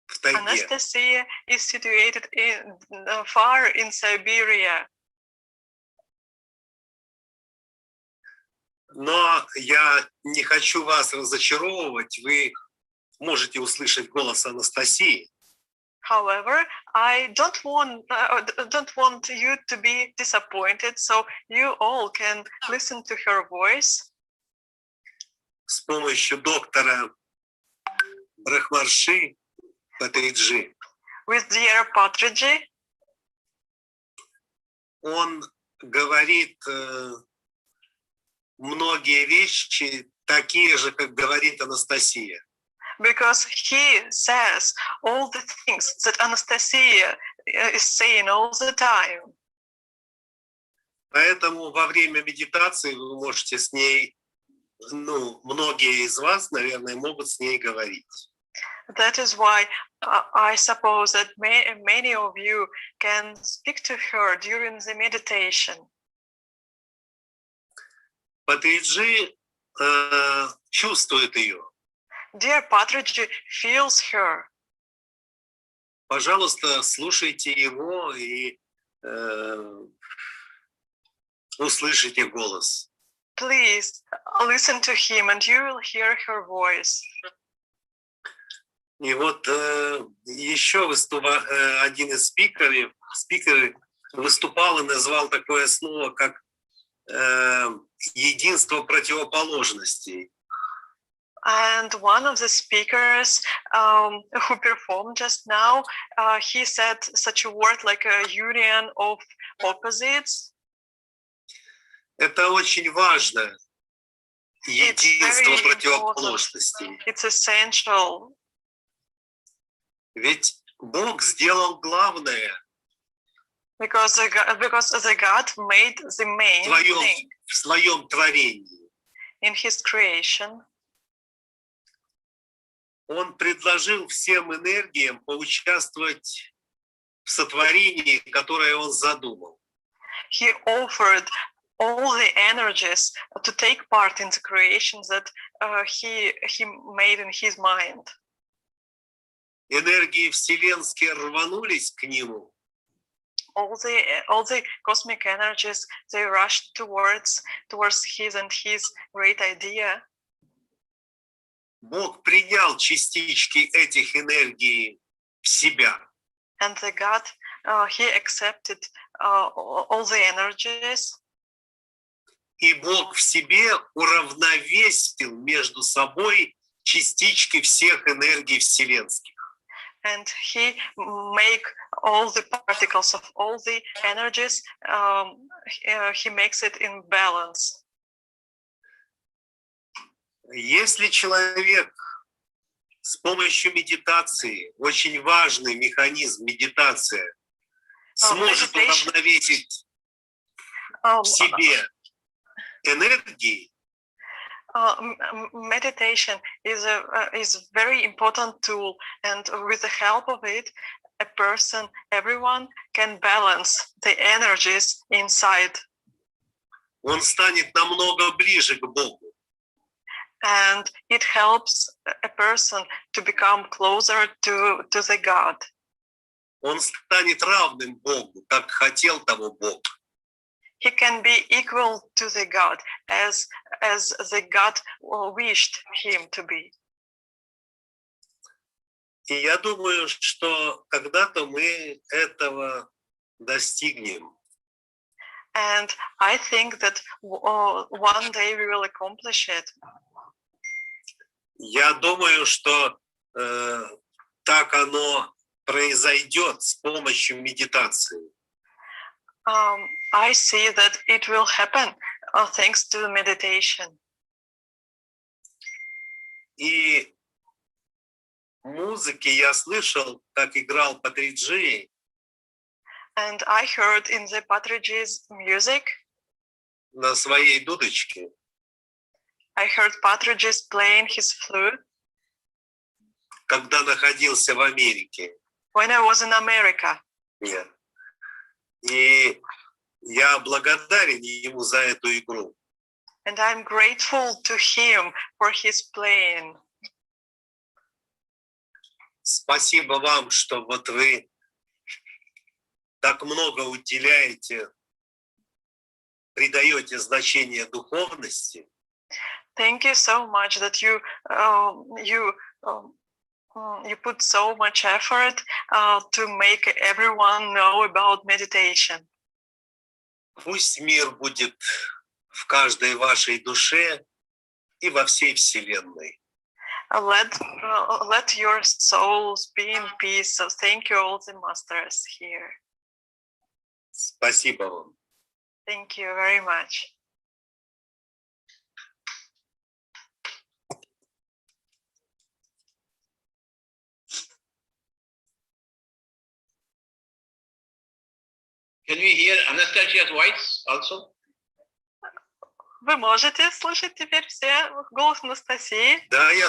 в тайге. Anastasia is situated far in Siberia. Но я не хочу вас разочаровывать. Вы можете услышать голос Анастасии. However, I don't want you to be disappointed, so you all can listen to her voice. С помощью доктора Brahmarshi, Patriji. With dear Patriji. Он говорит многие вещи такие же, как говорит Анастасия. Because he says all the things that Anastasia is saying all the time. Поэтому во время медитации вы можете с ней, многие из вас, наверное, могут с ней говорить. That is why I suppose that many of you can speak to her during the meditation. Патриджи чувствует ее. Dear Patriji feels her. Пожалуйста, слушайте его и услышите голос. please listen to him and you will hear her voice. И вот еще один из спикеров выступал и назвал такое слово, как единство противоположностей. And one of the speakers who performed just now, he said such a word like a union of opposites. Это очень важно. Единство противоположностей. It's essential. Ведь Бог сделал главное. Because the God made the main thing в своем творении. in His creation. Он предложил всем энергиям поучаствовать в сотворении, которое Он задумал. He offered all the energies to take part in the creations that he made in His mind. Энергии вселенские рванулись к Нему. All the cosmic energies, they rushed towards His and His great idea. Бог принял частички этих энергий в себя. And the God, He accepted all the energies. И Бог в себе уравновесил между собой частички всех энергий вселенских. And He make all the particles of all the energies, He makes it in balance. Если человек с помощью медитации, очень важный механизм медитация, сможет уравновесить в себе энергии, meditation is a very important tool, and with the help of it, everyone can balance the energies inside. Он станет намного ближе к Богу. And it helps a person to become closer to the God. Он станет равным Богу, как хотел того Бог. He can be equal to the God as the God wished him to be. И я думаю, что когда-то мы этого достигнем. And I think that one day we will accomplish it. Я думаю, что так оно произойдет с помощью медитации. I see that it will happen thanks to meditation. И в музыке я слышал, как играл Patriji. And I heard in the Patriji's music. На своей дудочке. I heard Patriji playing his flute. Когда находился в Америке. When I was in America. Yeah. И я благодарен ему за эту игру. And I'm grateful to him for his playing. Спасибо вам, что вот вы так много уделяете, придаете значение духовности. Thank you so much that you put so much effort to make everyone know about meditation. Пусть мир будет в каждой вашей душе и во всей Вселенной. Let your souls be in peace. So thank you all the masters here. Спасибо вам. Thank you very much. Can we hear Anastasia's voice also? Вы можете слышать теперь все голос Анастасии? Да, я...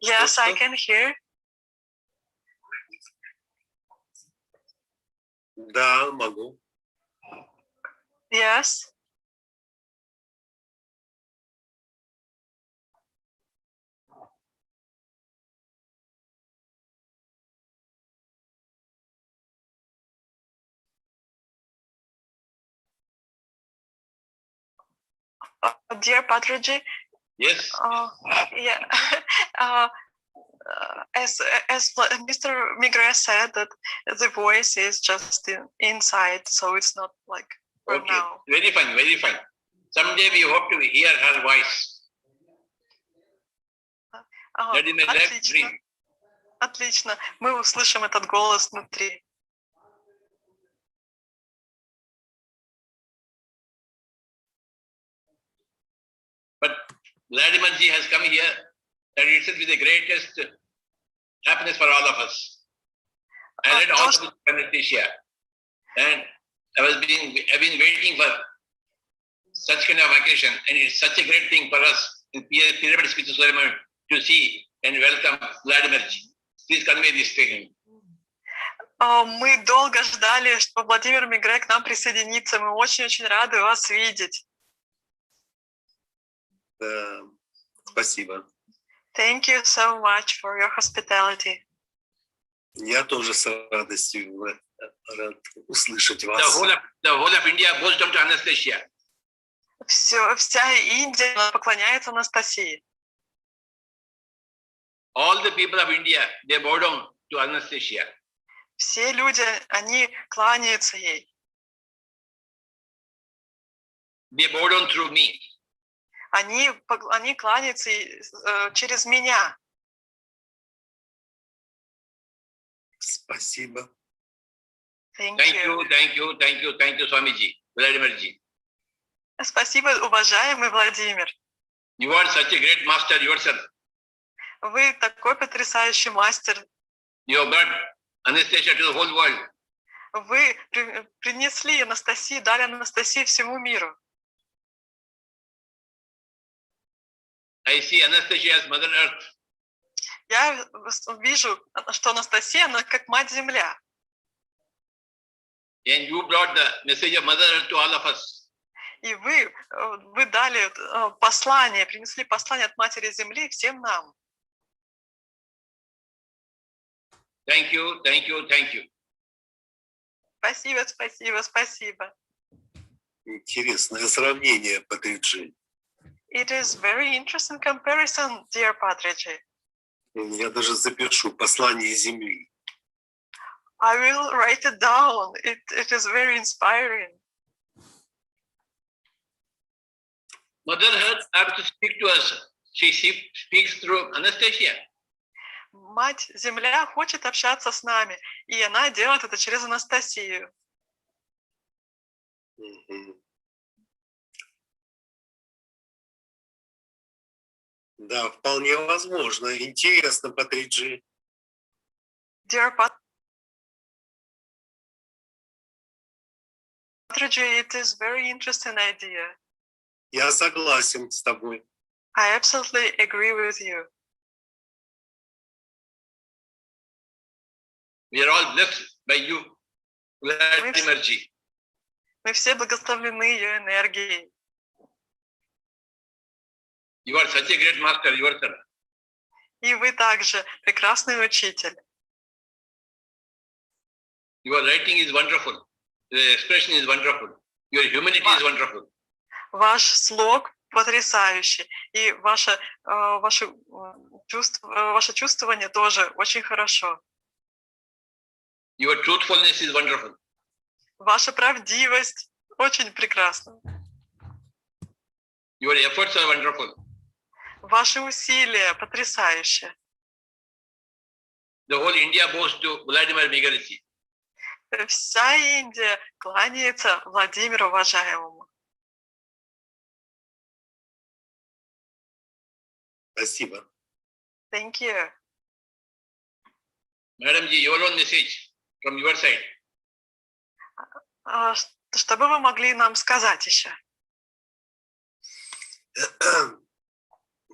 Yes, I can hear. Да, могу. Yes. Dear Patriji, Yes. yeah, as Mr. Migre said, that the voice is just inside, so it's not like for Okay. now. Very fine, very fine. Someday we hope to hear her voice. That is my life dream. Отлично. Мы услышим этот голос внутри. But Vladimirji has come here, that itself is the greatest happiness for all of us. I read all of Anesthesia, and I've been waiting for such kind of occasion, and it's such a great thing for us in Pyramid Speeches to see and welcome Vladimirji. Please convey this to him. Мы долго ждали, что Владимир Мигре к нам присоединится. Мы очень-очень рады вас видеть. Спасибо. Thank you so much for your hospitality. Я тоже с радостью рад услышать The вас. whole of India bows down to Anastasia. Вся Индия поклоняется Анастасии. All the people of India, they bow down to Anastasia. Все люди, они кланяются ей. They bow down through me. Они кланяются через меня. Спасибо. Thank Thank you, Swamiji, Vladimirji. Спасибо, уважаемый Владимир. You are such a great master yourself. Вы такой потрясающий мастер. You have brought Anastasia to the whole world. Вы принесли Анастасии, дали Анастасии всему миру. I see Anastasia as Mother Earth. Я вижу, что Анастасия, она как Мать-Земля. And you brought the message of Mother Earth to all of us. И вы дали послание, принесли послание от Матери Земли всем нам. Thank you. Спасибо. Интересное сравнение, Патриджи. It is very interesting comparison, dear Patriji. Я даже запишу послание Земли. I will write it down. It is very inspiring. Mother Earth has to speak to us. She speaks through Anastasia. Мать-Земля хочет общаться с нами, и она делает это через Анастасию. Да, вполне возможно. Интересно, Патриджи. Dear Patriji, it is very interesting idea. Я согласен с тобой. I absolutely agree with you. We are all blessed by you, Vladimirji. Мы все благословлены ее энергией. You are such a great master yourself. И вы также прекрасный учитель. Your writing is wonderful. The expression is wonderful. Your humanity is wonderful. Ваш слог потрясающий. И ваше чувствование тоже очень хорошо. Your truthfulness is wonderful. Ваша правдивость очень прекрасна. Your efforts are wonderful. Ваши усилия потрясающие. The whole India bows to Vladimir Migre. Вся Индия кланяется Владимиру уважаемому. Спасибо. Thank you. Madam ji, your own message from your side. Что бы вы могли нам сказать еще?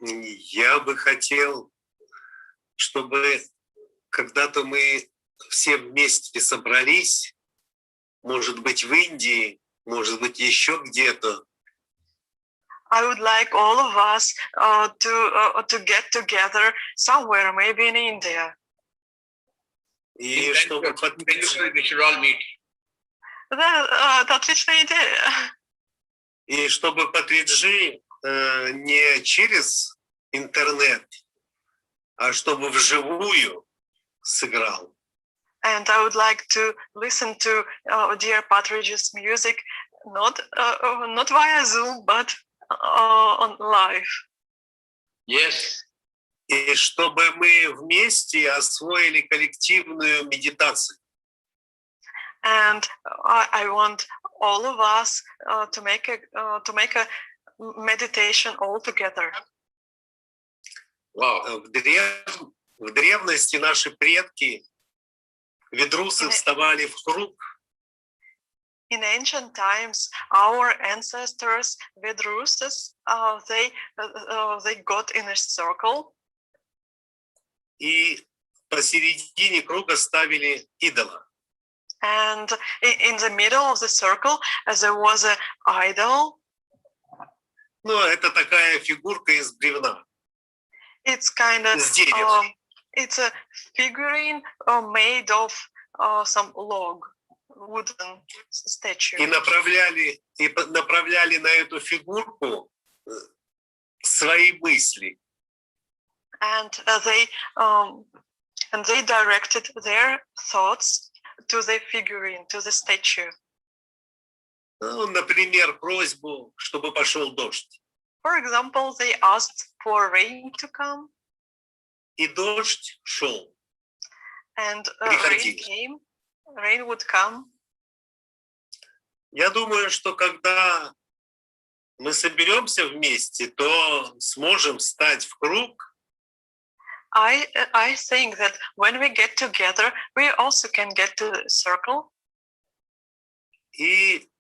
Я бы хотел, чтобы когда-то мы все вместе собрались, может быть, в Индии, может быть, еще где-то. I would like all of us to get together somewhere, maybe in India. И чтобы We should all meet. Да, это отличная идея. И чтобы Патриджи не через интернет, а чтобы вживую сыграл. And I would like to listen to dear Patriji's music, not via Zoom, but on live. Yes. И чтобы мы вместе освоили коллективную медитацию. And I want all of us to make a meditation all together. Wow. В древности наши предки, ведрусы, вставали в круг. In ancient times, our ancestors, Vedrusas, they got in a circle. И посередине круга ставили идола. And in the middle of the circle, there was an idol. Ну, это такая фигурка из бревна. It's kind of it's a figurine made of some log, wooden statue. И направляли на эту фигурку свои мысли. And they directed their thoughts to the figurine, to the statue. Ну, например, просьбу, чтобы пошел дождь. For example, they asked for rain to come. И дождь шел. And rain came. Rain would come. Я думаю, что когда мы соберемся вместе, то сможем встать в круг. I think that when we get together, we also can get to the circle. И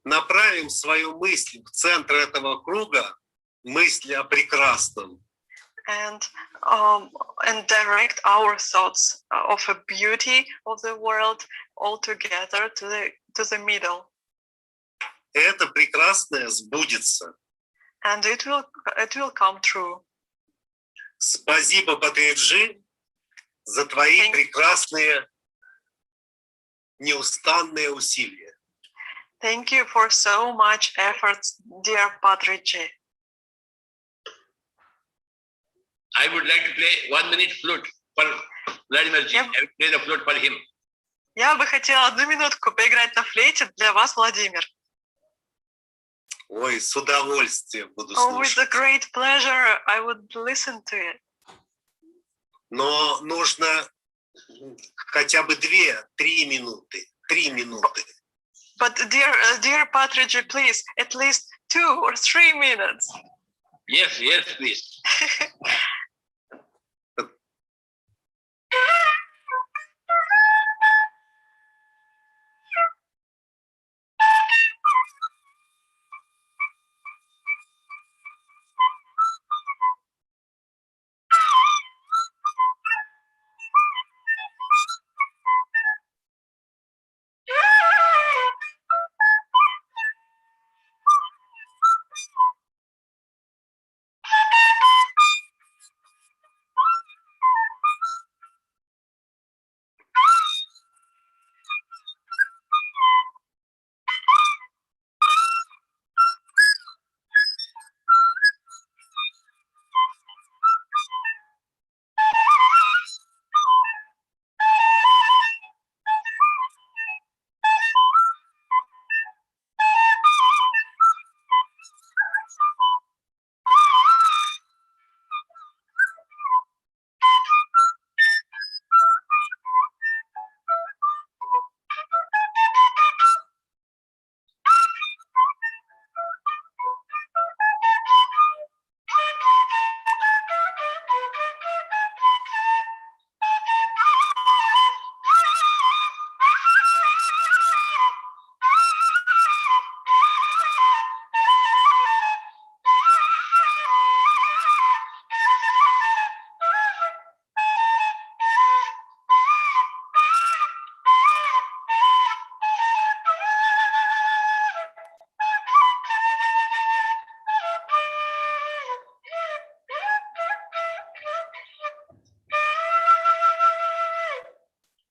направим свою мысль в центр этого круга, мысль о прекрасном. And direct our thoughts of a beauty of the world all together to the middle. Это прекрасное сбудется. And it will come true. Спасибо, Патриджи, за твои прекрасные, неустанные усилия. Thank you for so much efforts, dear Patriji. I would like to play 1 minute flute for Vladimirji. I will play the flute for him. Я бы хотела 1 минутку поиграть на флейте для вас, Владимир. Ой, с удовольствием буду слушать. With a great pleasure, I would listen to it. Но нужно хотя бы 2-3 минуты. 3 минуты. But dear Patriji, please, at least 2 or 3 minutes. Yes, please.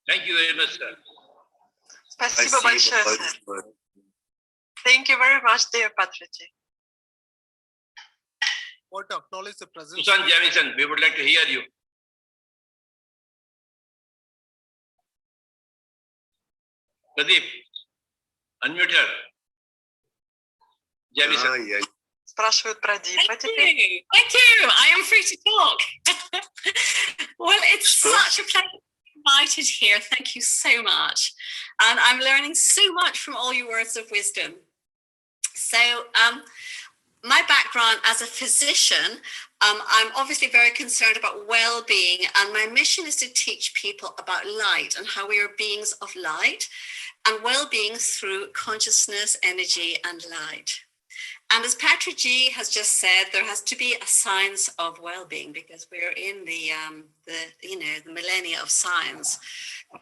Thank you very much, sir. Спасибо большое. Thank you very much, dear Patriji. Want to acknowledge the presence. Susan Jamison, we would like to hear you. Pradeep, unmute her. Jamison. Спрашивают про Дипа теперь. Thank you. I am free to talk. Well, it's such a pleasure to be invited here. Thank you so much. And I'm learning so much from all your words of wisdom. So my background as a physician, I'm obviously very concerned about well-being, and my mission is to teach people about light and how we are beings of light and well-being through consciousness, energy, and light. And as Patriji has just said, there has to be a science of well-being because we're in the millennia of science.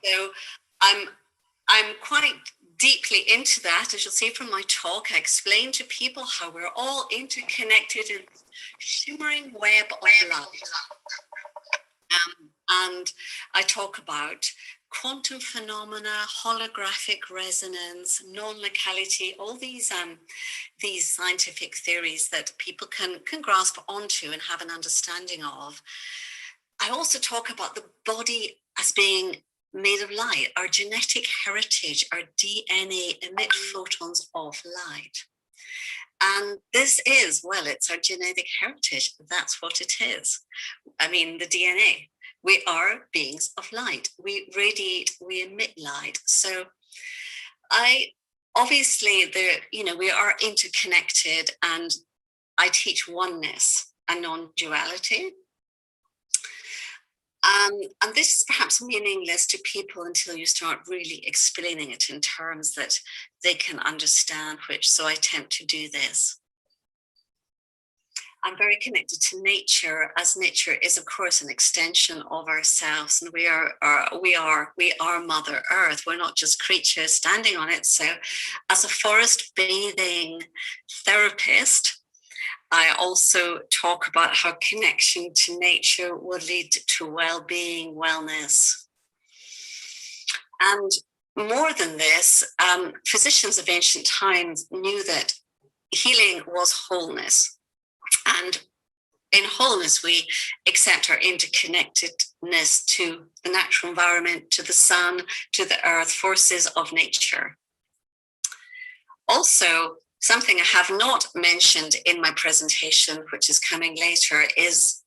So I'm quite deeply into that. As you'll see from my talk, I explain to people how we're all interconnected in this shimmering web of light. And I talk about quantum phenomena, holographic resonance, non-locality, all these scientific theories that people can grasp onto and have an understanding of. I also talk about the body as being made of light. Our genetic heritage, our DNA emit photons of light. And this is, well, it's our genetic heritage. That's what it is. I mean, the DNA. We are beings of light. We radiate, we emit light. So obviously, we are interconnected, and I teach oneness and non-duality. And this is perhaps meaningless to people until you start really explaining it in terms that they can understand, so I attempt to do this. I'm very connected to nature, as nature is, of course, an extension of ourselves, and we are Mother Earth. We're not just creatures standing on it. So, as a forest bathing therapist, I also talk about how connection to nature will lead to well-being, wellness, and more than this, physicians of ancient times knew that healing was wholeness. And in wholeness, we accept our interconnectedness to the natural environment, to the sun, to the earth, forces of nature. Also, something I have not mentioned in my presentation, which is coming later, is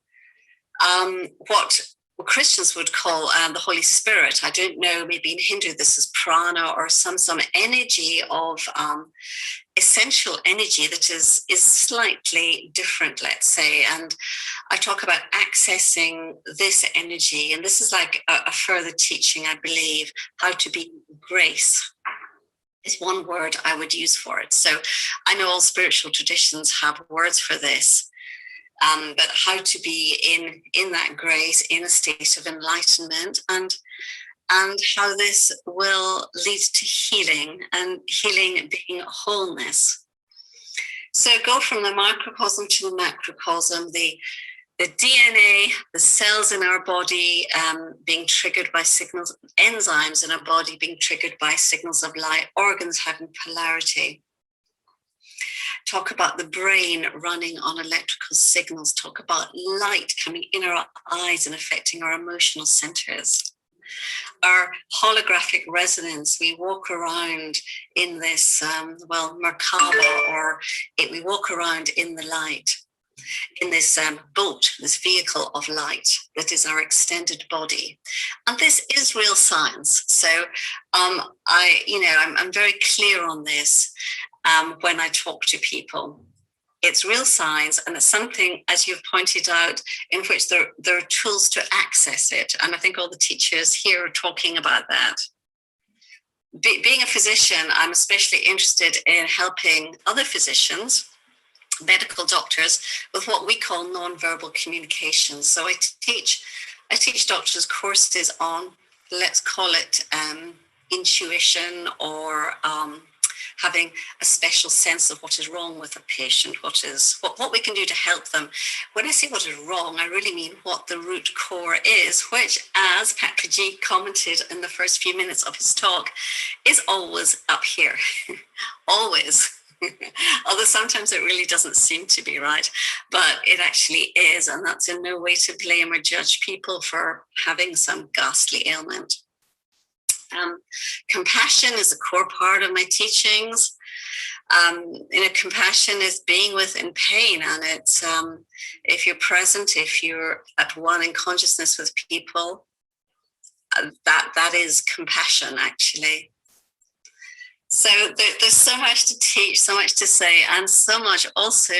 what Christians would call the Holy Spirit. I don't know, maybe in Hindu this is prana or some energy of essential energy that is slightly different, let's say. And I talk about accessing this energy, and this is like a further teaching, I believe, how to be grace is one word I would use for it. So I know all spiritual traditions have words for this, but how to be in that grace, in a state of enlightenment, and how this will lead to healing, and healing being wholeness. So go from the microcosm to the macrocosm, the DNA, the cells in our body being triggered by signals, enzymes in our body being triggered by signals of light, organs having polarity. Talk about the brain running on electrical signals, talk about light coming in our eyes and affecting our emotional centers. Our holographic resonance, we walk around in this, Merkaba, or we walk around in the light, in this boat, this vehicle of light that is our extended body. And this is real science. So I'm very clear on this when I talk to people. It's real science, and it's something, as you've pointed out, in which there are tools to access it. And I think all the teachers here are talking about that. Being a physician, I'm especially interested in helping other physicians, medical doctors, with what we call nonverbal communication. So I teach doctors courses on, let's call it intuition, or having a special sense of what is wrong with a patient, what we can do to help them. When I say what is wrong, I really mean what the root core is, which, as Patriji commented in the first few minutes of his talk, is always up here, always. Although sometimes it really doesn't seem to be right, but it actually is. And that's in no way to blame or judge people for having some ghastly ailment. Compassion is a core part of my teachings. Compassion is being within pain, and it's if you're present, if you're at one in consciousness with people, that is compassion, actually. So there's so much to teach, so much to say, and so much also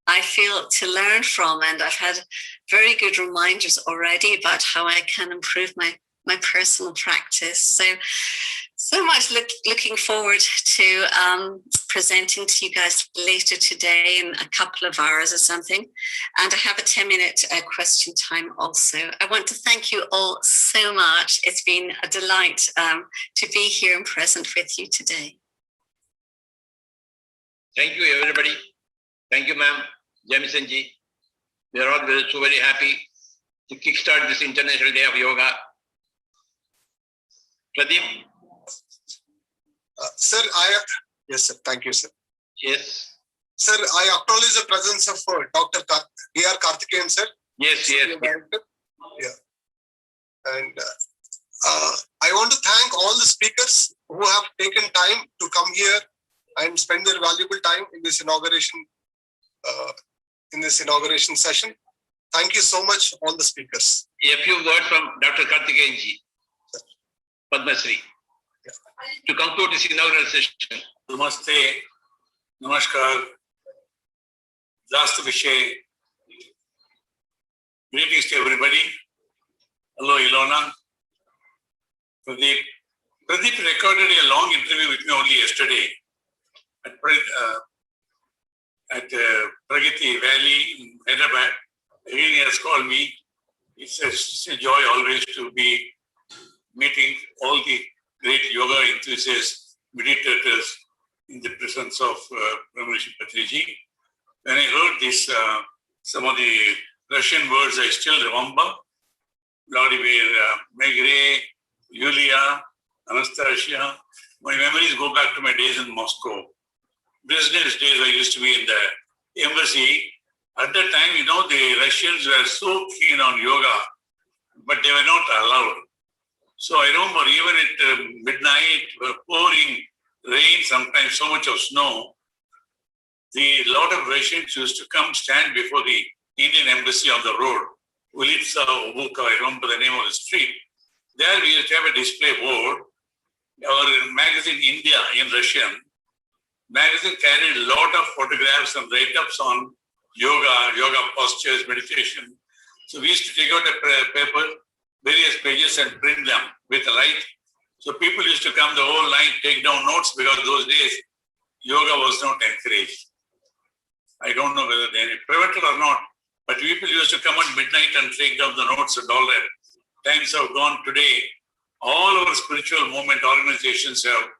I feel to learn from. And I've had very good reminders already about how I can improve my personal practice. So much looking forward to presenting to you guys later today in a couple of hours or something. And I have a 10-minute question time also. I want to thank you all so much. It's been a delight to be here and present with you today. Thank you, everybody. Thank you, ma'am. Jamisanji. We are all so very happy to kickstart this International Day of Yoga. Pradeep? Sir, yes, sir. Thank you, sir. Yes. Sir, I acknowledge the presence of Dr. B.R. Karthikeyan, sir. Yes, yes. Yeah. And I want to thank all the speakers who have taken time to come here and spend their valuable time in this inauguration session. Thank you so much, all the speakers. A few words from Dr. Karthikeyanji, Padmasri, to conclude this inaugural session. Namaste, Namaskar, Jast Vishay. Greetings to everybody. Hello, Ilona. Pradeep. Pradeep recorded a long interview with me only yesterday at Pragati Valley in Hyderabad. Again, he has called me. It's a joy always to be meeting all the great yoga enthusiasts, meditators in the presence of Brahmarshi Patriji. When I heard this, some of the Russian words I still remember. Vladimir, Megre, Yulia, Anastasia. My memories go back to my days in Moscow. Business days I used to be in the embassy. At that time, the Russians were so keen on yoga, but they were not allowed. So I remember even at midnight, pouring rain, sometimes so much of snow, the lot of Russians used to come stand before the Indian embassy on the road, Ulitsa, Obuka, I remember the name of the street. There we used to have a display board. Our magazine India in Russian, magazine carried a lot of photographs and write-ups on yoga postures, meditation. So we used to take out a paper, various pages and print them with a light. So people used to come the whole night, take down notes, because those days yoga was not encouraged. I don't know whether they prevented or not, but people used to come at midnight and take down the notes and all that. Times have gone today. All our spiritual movement organizations have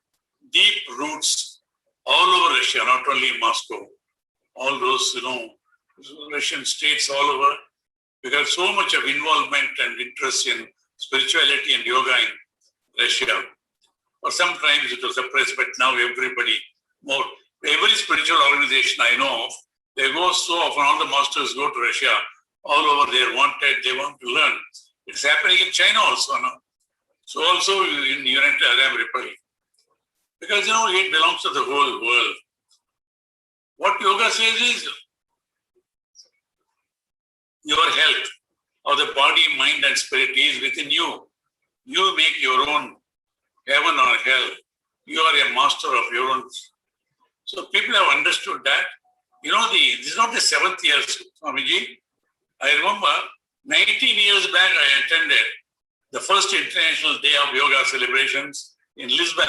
deep roots all over Russia, not only in Moscow. All those, Russian states all over. We got so much of involvement and interest in spirituality and yoga in Russia. For some times it was suppressed, but now everybody more. Every spiritual organization I know of, they go so often, all the masters go to Russia, all over they want to learn. It's happening in China also, no? So also in United Arab Republic. Because, it belongs to the whole world. What yoga says is, your health of the body, mind and spirit is within you. You make your own heaven or hell. You are a master of your own. So people have understood that. This is not the 7th year, Swamiji. I remember 19 years back I attended the first International Day of Yoga celebrations in Lisbon,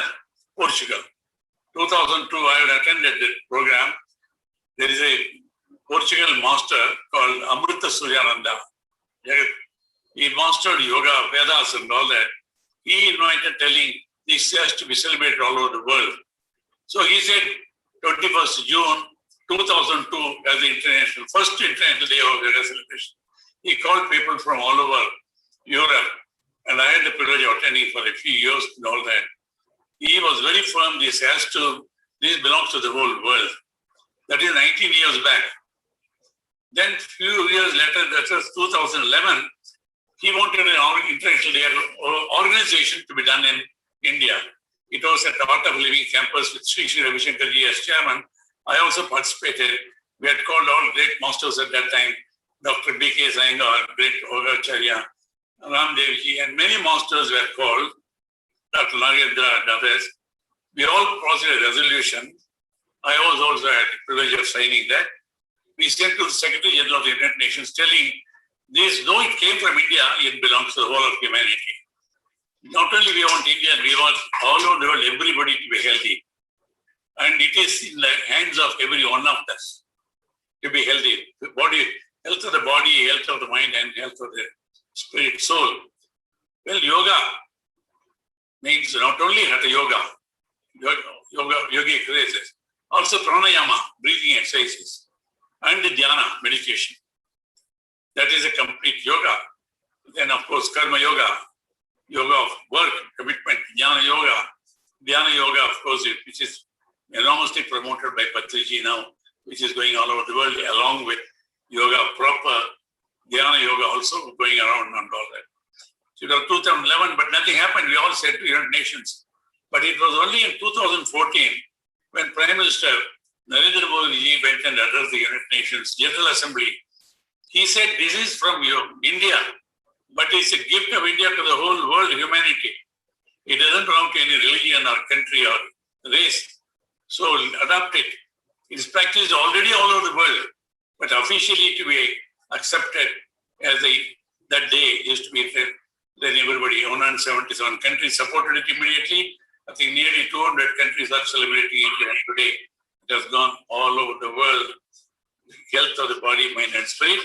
Portugal. 2002, I had attended the program. There is a Portugal master called Amrita Suryananda. He mastered yoga, Vedas and all that. He invited telling this has to be celebrated all over the world. So he said 21st June 2002 as the first International Day of Yoga celebration. He called people from all over Europe, and I had the privilege of attending for a few years and all that. He was very firm, this has to this belongs to the whole world. That is 19 years back. Then few years later, that was 2011, he wanted an international organization to be done in India. It was at Art of Living campus with Sri Sri Ravi Shankar ji as chairman. I also participated. We had called all great masters at that time, Dr. B.K. Saingar, great Ogacharya, Ramdev ji, and many masters were called, Dr. Nagendra and others. We all crossed a resolution. I was also had the privilege of signing that. We sent to the Secretary General of the United Nations telling this, though it came from India, it belongs to the whole of humanity. Not only we want India, we want all over the world, everybody to be healthy. And it is in the hands of every one of us to be healthy. The body, health of the body, health of the mind, and health of the spirit, soul. Well, yoga means not only hatha yoga, yogic exercises, also pranayama, breathing exercises, and the dhyana, meditation. That is a complete yoga. Then, of course, karma yoga, yoga of work, commitment, jnana yoga, of course, which is enormously promoted by Patriji now, which is going all over the world, along with yoga proper, dhyana yoga also going around and all that. So it was 2011, but nothing happened. We all said to United Nations. But it was only in 2014 when Prime Minister Narendra Modi went and addressed the United Nations General Assembly. He said, this is from India, but it's a gift of India to the whole world, humanity. It doesn't belong to any religion or country or race. So adopt it. It's practiced already all over the world, but officially to be accepted as that day used to be then everybody, 177 countries supported it immediately. I think nearly 200 countries are celebrating it today. It has gone all over the world. Health of the body, mind, and spirit.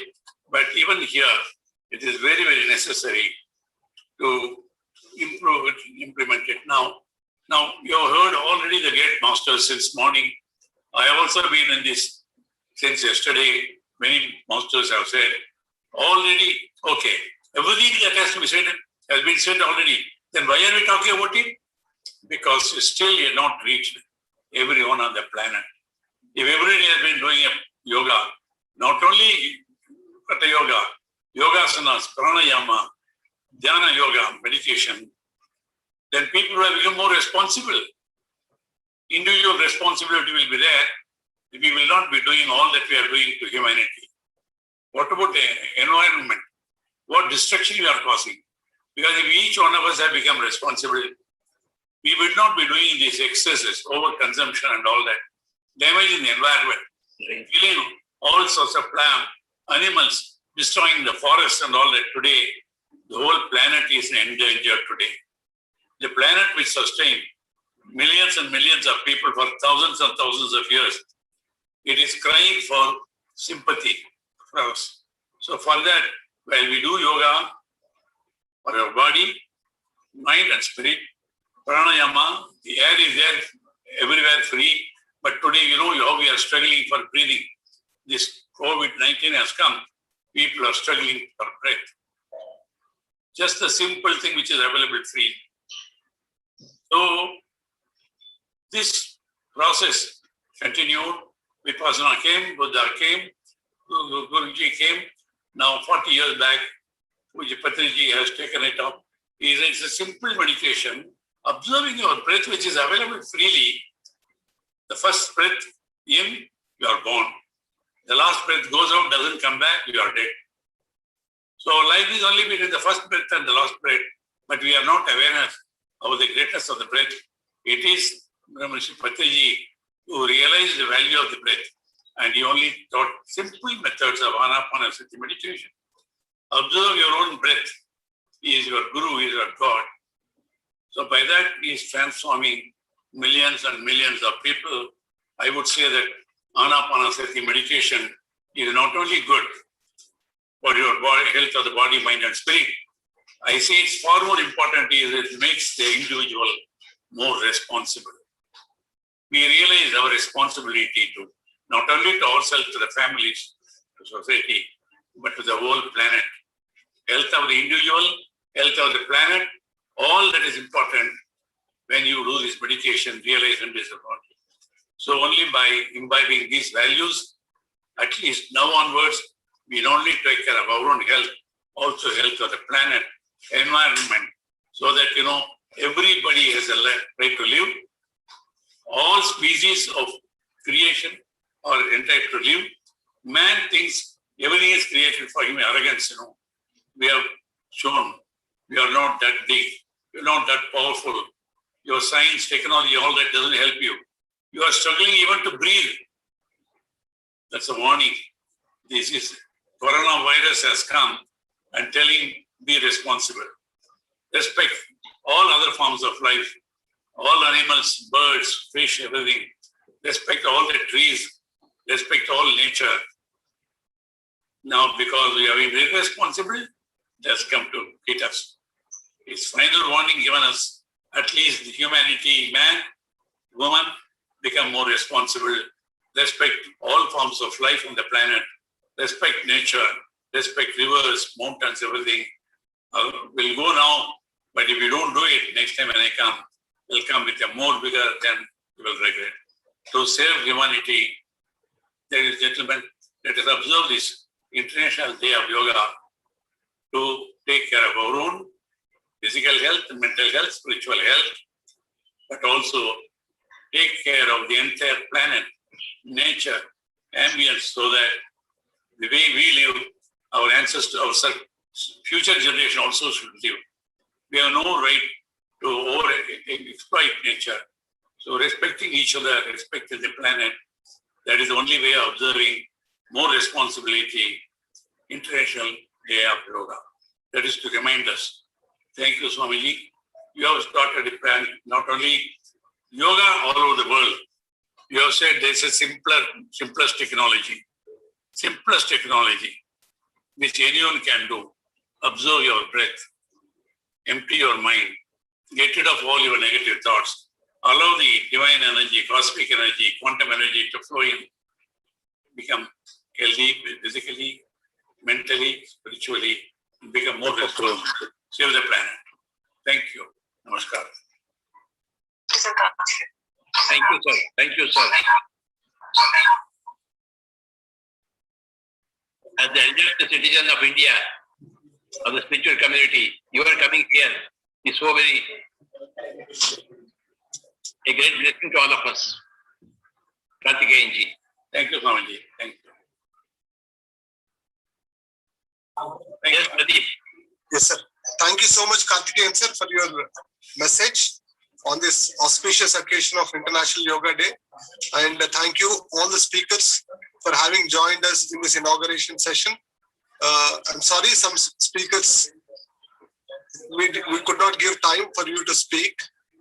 But even here, it is very, very necessary to improve it, implement it now. Now, you have heard already the great masters since morning. I have also been in this since yesterday. Many masters have said already, okay, everything that has to be said has been said already. Then why are we talking about it? Because still you're not reached everyone on the planet. If everybody has been doing a yoga, not only Hatha yoga, yogasanas, pranayama, dhyana yoga, meditation, then people will become more responsible. Individual responsibility will be there. We will not be doing all that we are doing to humanity. What about the environment? What destruction we are causing? Because if each one of us have become responsible, we will not be doing these excesses, overconsumption and all that, damaging the environment, killing all sorts of plants, animals, destroying the forests and all that. Today, the whole planet is endangered today. The planet which sustained millions and millions of people for thousands and thousands of years, it is crying for sympathy for us. So for that, while we do yoga for our body, mind and spirit, pranayama, the air is there everywhere free, but today you know how we are struggling for breathing. This COVID-19 has come, people are struggling for breath. Just the simple thing which is available free. So this process continued. Vipassana came, Buddha came, Guruji came. Now 40 years back, Patriji has taken it up. It's a simple meditation, observing your breath which is available freely. The first breath in, you are born. The last breath goes out, doesn't come back, you are dead. So life is only between the first breath and the last breath, but we are not aware of the greatness of the breath. It is Brahmarshi Patriji who realized the value of the breath, and he only taught simple methods of Anapanasati meditation. Observe your own breath. He is your Guru, he is your God. So by that, he is transforming millions and millions of people. I would say that Anapanasati meditation is not only good for your body, health of the body, mind, and spirit. I say it's far more important is it makes the individual more responsible. We realize our responsibility to not only to ourselves, to the families, to society, but to the whole planet. Health of the individual, health of the planet, all that is important when you do this meditation, realize and disappoint. So only by imbibing these values, at least now onwards, we not only take care of our own health, also health of the planet, environment, so that, everybody has a right to live. All species of creation are entitled to live. Man thinks everything is created for him, arrogance, We have shown we are not that big, we are not that powerful. Your science, technology, all that doesn't help you. You are struggling even to breathe. That's a warning. This is coronavirus has come and telling, be responsible. Respect all other forms of life, all animals, birds, fish, everything. Respect all the trees, respect all nature. Now, because we have been irresponsible, that's come to hit us. It's final warning given us, at least the humanity, man, woman, become more responsible, respect all forms of life on the planet, respect nature, respect rivers, mountains, everything. We'll go now, but if you don't do it, next time when I come, we'll come with a more bigger than you will regret. To save humanity, ladies and gentlemen, let us observe this International Day of Yoga to take care of our own physical health, mental health, spiritual health, but also take care of the entire planet, nature, ambience, so that the way we live, our ancestors, our future generation also should live. We have no right to exploit nature. So respecting each other, respecting the planet, that is the only way of observing more responsibility, International Day of Yoga. That is to remind us. Thank you, Swamiji. You have started a plan, not only yoga all over the world. You have said there's a simplest technology, which anyone can do. Observe your breath, empty your mind, get rid of all your negative thoughts. Allow the divine energy, cosmic energy, quantum energy to flow in. Become healthy physically, mentally, spiritually, become more responsible. Save the planet. Thank you. Namaskar. Thank you, sir. Thank you, sir. As the eldest citizen of India, of the spiritual community, you are coming here is so very a great blessing to all of us. Karthikeyanji. Thank you, Swamiji. Thank you. Yes, Pradeep. Yes, sir. Thank you so much, Karthikeyan sir, for your message on this auspicious occasion of International Yoga Day. And thank you all the speakers for having joined us in this inauguration session. I'm sorry, some speakers, we could not give time for you to speak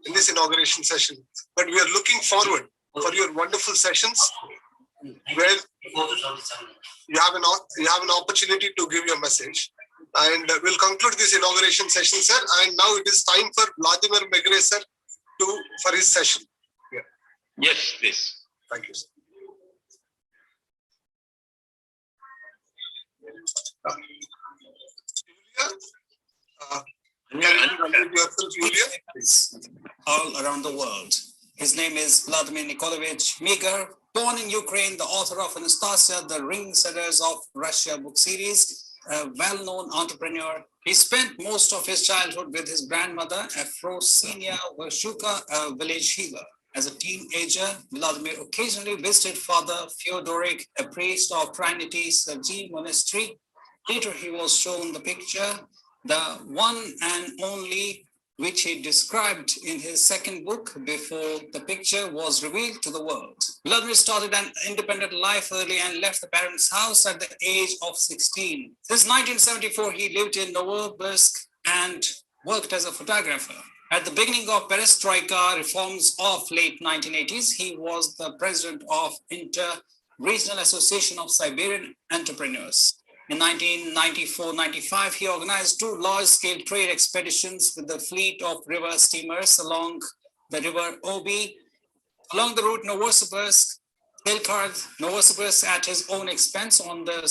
in this inauguration session, but we are looking forward for your wonderful sessions where you have an opportunity to give your message. And we'll conclude this inauguration session, sir. And now it is time for Vladimir Megre, sir, for his session. Yeah. Yes, please. Thank you, sir. All around the world. His name is Vladimir Nikolaevich Megre, born in Ukraine, the author of Anastasia, the Ring Setters of Russia book series, a well-known entrepreneur. He spent most of his childhood with his grandmother, Afrosinia Vershuka, a village healer. As a teenager, Vladimir occasionally visited Father Fyodoric, a priest of Trinity Sergei Monastery. Later, he was shown the picture, the one and only, which he described in his second book before the picture was revealed to the world. Vladimir started an independent life early and left the parents' house at the age of 16. Since 1974, he lived in Novosibirsk and worked as a photographer. At the beginning of perestroika reforms of late 1980s, he was the president of Inter-Regional Association of Siberian Entrepreneurs. In 1994-95, he organized 2 large-scale trade expeditions with the fleet of river steamers along the river Obi, along the route Novosibirsk, Telkard, Novosibirsk at his own expense. On the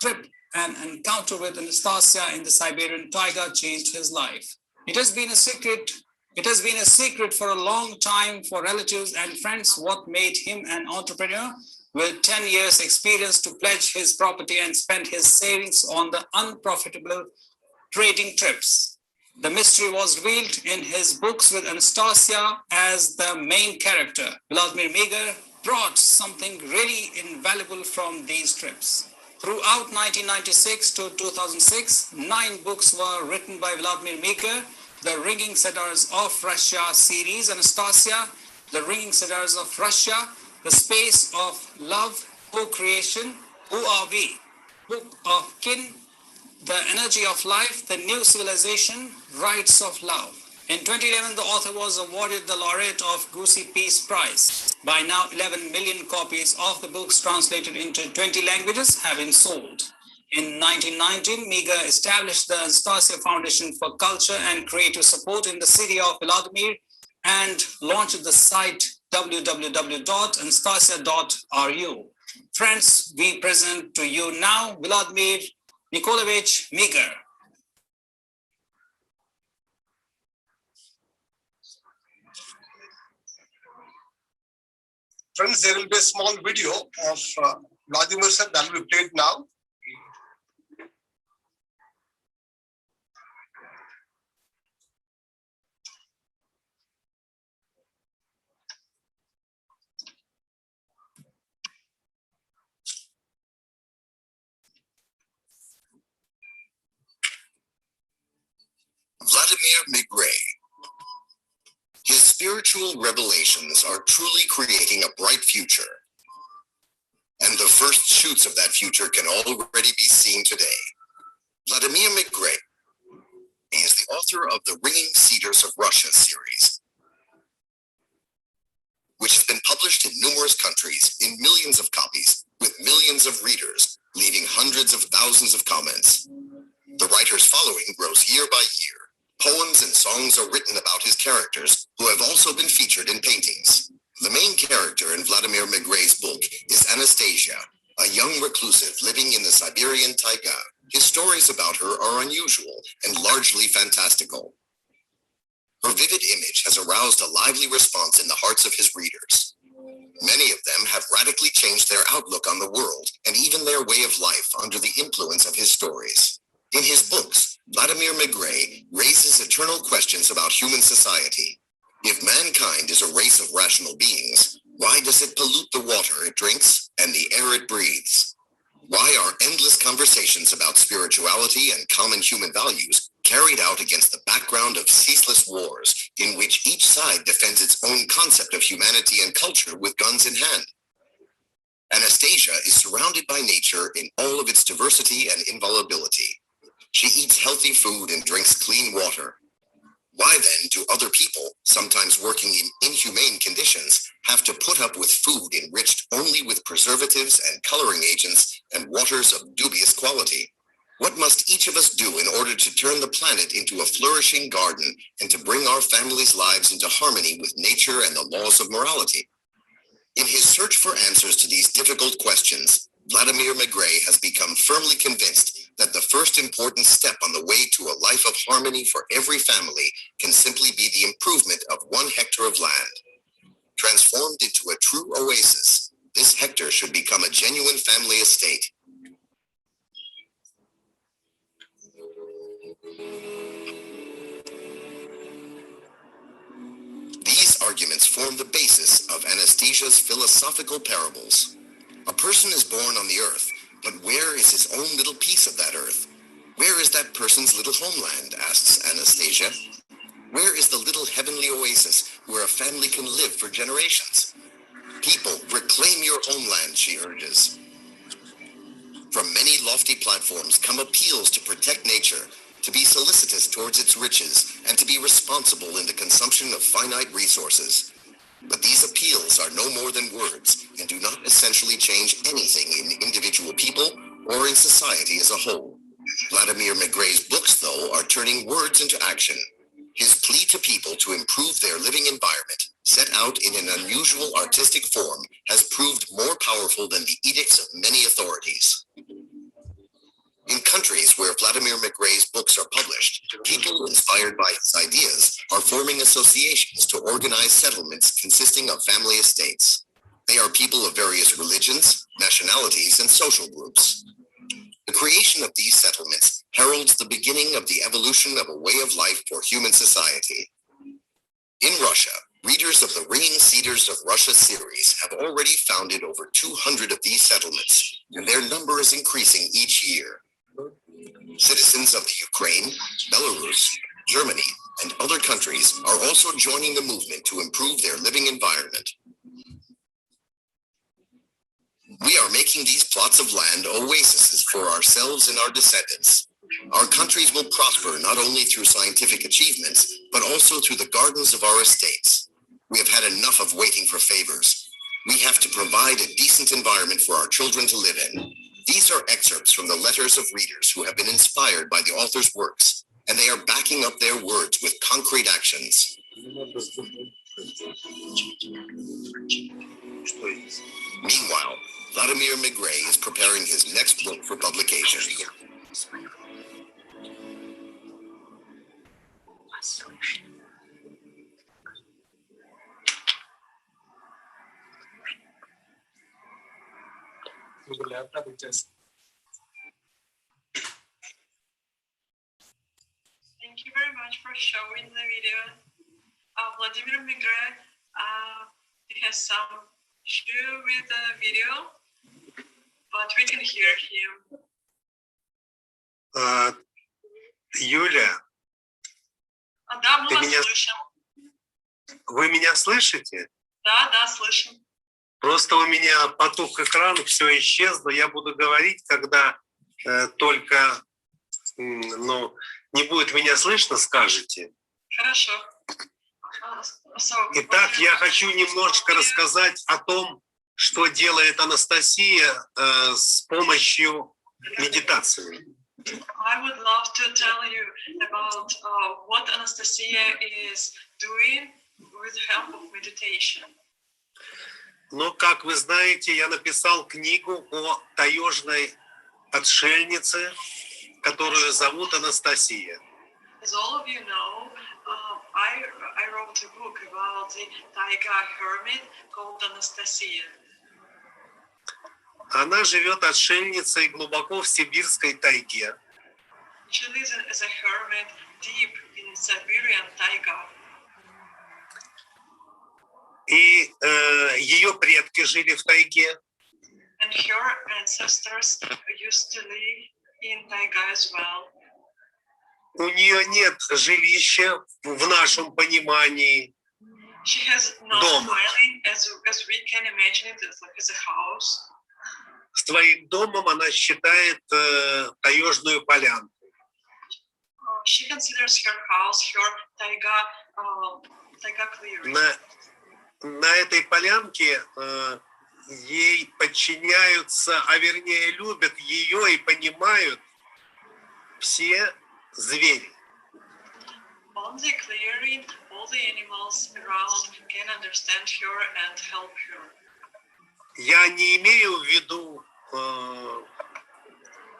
trip, an encounter with Anastasia in the Siberian taiga changed his life. It has been a secret It has been a secret for a long time for relatives and friends what made him an entrepreneur with 10 years experience to pledge his property and spend his savings on the unprofitable trading trips. The mystery was revealed in his books with Anastasia as the main character. Vladimir Meagher brought something really invaluable from these trips. Throughout 1996 to 2006, 9 books were written by Vladimir Meagher: The Ringing Cedars of Russia series, Anastasia, The Ringing Cedars of Russia, The Space of Love, Co-Creation, Who Are We, Book of Kin, The Energy of Life, The New Civilization, Rights of Love. In 2011, the author was awarded the laureate of Goosey Peace Prize. By now, 11 million copies of the books translated into 20 languages have been sold. In 1919, Meagher established the Anastasia Foundation for Culture and Creative Support in the city of Vladimir and launched the site www.anastasia.ru. Friends, we present to you now Vladimir Nikolaevich Meagher. Friends, there will be a small video of Vladimir sir that will be played now. Vladimir Meagher. His spiritual revelations are truly creating a bright future. And the first shoots of that future can already be seen today. Vladimir Meagher is the author of the Ringing Cedars of Russia series, which has been published in numerous countries in millions of copies with millions of readers, leaving hundreds of thousands of comments. The writer's following grows year by year. Poems and songs are written about his characters, who have also been featured in paintings. The main character in Vladimir Meagher's book is Anastasia, a young reclusive living in the Siberian taiga. His stories about her are unusual and largely fantastical. Her vivid image has aroused a lively response in the hearts of his readers. Many of them have radically changed their outlook on the world and even their way of life under the influence of his stories. In his books, Vladimir Meagher raises eternal questions about human society. If mankind is a race of rational beings, why does it pollute the water it drinks and the air it breathes? Why are endless conversations about spirituality and common human values carried out against the background of ceaseless wars in which each side defends its own concept of humanity and culture with guns in hand? Anastasia is surrounded by nature in all of its diversity and inviolability. She eats healthy food and drinks clean water. Why then do other people, sometimes working in inhumane conditions, have to put up with food enriched only with preservatives and coloring agents and waters of dubious quality? What must each of us do in order to turn the planet into a flourishing garden and to bring our families' lives into harmony with nature and the laws of morality? In his search for answers to these difficult questions, Vladimir Meagher has become firmly convinced that the first important step on the way to a life of harmony for every family can simply be the improvement of 1 hectare of land. Transformed into a true oasis, this hectare should become a genuine family estate. These arguments form the basis of Anastasia's philosophical parables. A person is born on the earth, but where is his own little piece of that earth? Where is that person's little homeland, asks Anastasia. Where is the little heavenly oasis where a family can live for generations? People, reclaim your homeland, she urges. From many lofty platforms come appeals to protect nature, to be solicitous towards its riches, and to be responsible in the consumption of finite resources. But these appeals are no more than words and do not essentially change anything in individual people or in society as a whole. Vladimir Meagher's books, though, are turning words into action. His plea to people to improve their living environment, set out in an unusual artistic form, has proved more powerful than the edicts of many authorities. In countries where Vladimir McRae's books are published, people inspired by his ideas are forming associations to organize settlements consisting of family estates. They are people of various religions, nationalities, and social groups. The creation of these settlements heralds the beginning of the evolution of a way of life for human society. In Russia, readers of the Ringing Cedars of Russia series have already founded over 200 of these settlements, and their number is increasing each year. Citizens of the Ukraine, Belarus, Germany, and other countries are also joining the movement to improve their living environment. We are making these plots of land oases for ourselves and our descendants. Our countries will prosper not only through scientific achievements, but also through the gardens of our estates. We have had enough of waiting for favors. We have to provide a decent environment for our children to live in. These are excerpts from the letters of readers who have been inspired by the author's works, and they are backing up their words with concrete actions. Meanwhile, Vladimir McRae is preparing his next book for publication. Thank you very much for showing the video. Vladimir McRae, he has some issue with the video, but we can hear him. Юля, Да, мы вас слышим. вы меня слышите? Да, слышим. Просто у меня потух экран, все исчезло. Я буду говорить, когда только не будет меня слышно, скажете. Хорошо. Итак, я хочу немножко рассказать о том, что делает Анастасия с помощью медитации. I would love to tell you about what Anastasia is doing with the help of meditation. Но, как вы знаете, я написал книгу о таежной отшельнице, которую зовут Анастасия. As all of you know, I wrote a book about the taiga hermit called Anastasia. Она живет отшельницей глубоко в сибирской тайге. She lives as a hermit deep in Siberian taiga. И ее предки жили в тайге. And her ancestors used to live in taiga as well. У нее нет жилища в нашем понимании. She has no dwelling as we can imagine it as a house. Своим домом она считает таежную полянку. She considers her house her taiga clearing. На этой полянке ей подчиняются, а вернее любят ее и понимают все звери. On the clearing, all the animals around can understand her and help her. Я не имею в виду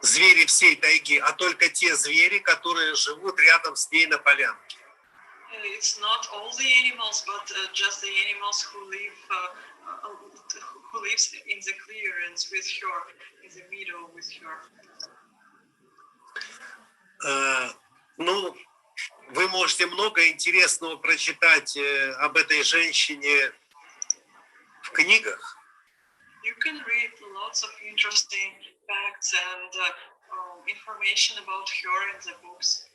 звери всей тайги, а только те звери, которые живут рядом с ней на полянке. It's not all the animals, but just the animals who lives in the clearance with her, in the meadow with her. Вы можете много интересного прочитать об этой женщине в книгах. You can read lots of interesting facts and information about her in the books.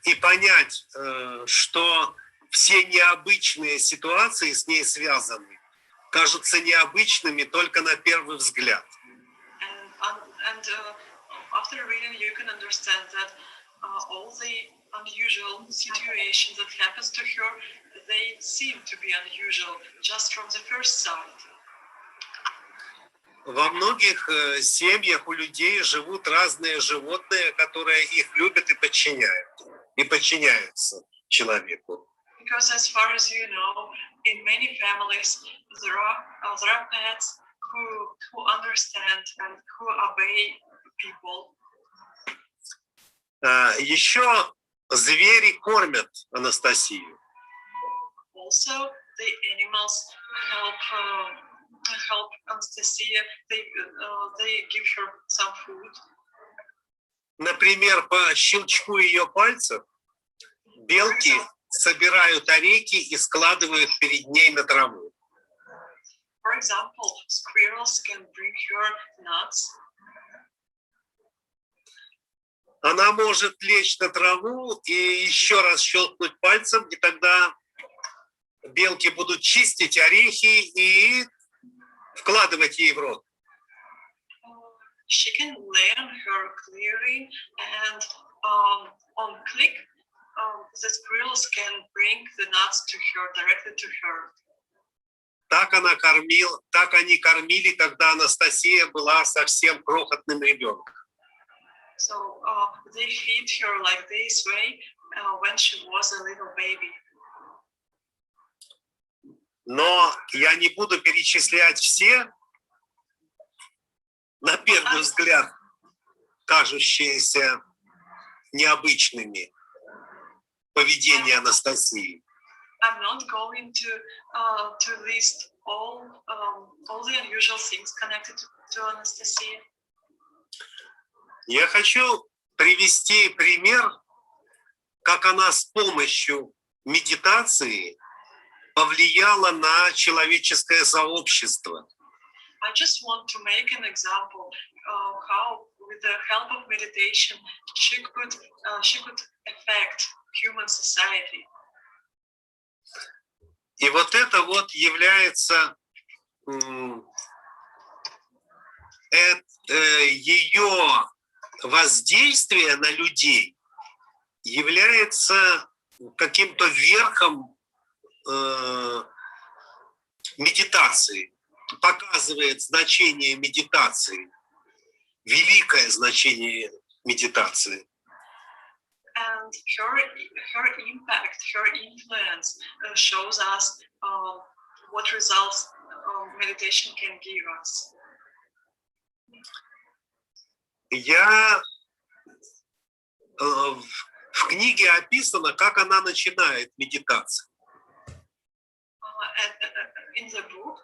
И понять, что все необычные ситуации с ней связаны, кажутся необычными только на первый взгляд. And after reading, you can understand that all the unusual situations that happens to her, they seem to be unusual just from the first sight. Во многих семьях у людей живут разные животные, которые их любят и подчиняются человеку. Because as far as you know, in many families, there are pets who understand and who obey people. Еще звери кормят Анастасию. Also, the animals help Anastasia. They give her some food. Например, по щелчку ее пальцев белки собирают орехи и складывают перед ней на траву. For example, squirrels can bring her nuts. Она может лечь на траву и еще раз щелкнуть пальцем, и тогда белки будут чистить орехи и вкладывать ей в рот. She can lay on her clearing, and on click, the squirrels can bring the nuts to her, directly to her. Так они кормили, когда Анастасия была совсем крохотным ребенком. So they feed her like this way when she was a little baby. Но я не буду перечислять все, на первый взгляд, кажущиеся необычными поведения Анастасии. I'm not going to list all the unusual things connected to Anastasia. Я хочу привести пример, как она с помощью медитации повлияла на человеческое сообщество. I just want to make an example of how, with the help of meditation, she could affect human society. И вот это вот является ее воздействие на людей является каким-то верхом медитации, показывает значение медитации, великое значение медитации. And her impact, her influence shows us what results meditation can give us. В книге описано, как она начинает медитацию. In the book,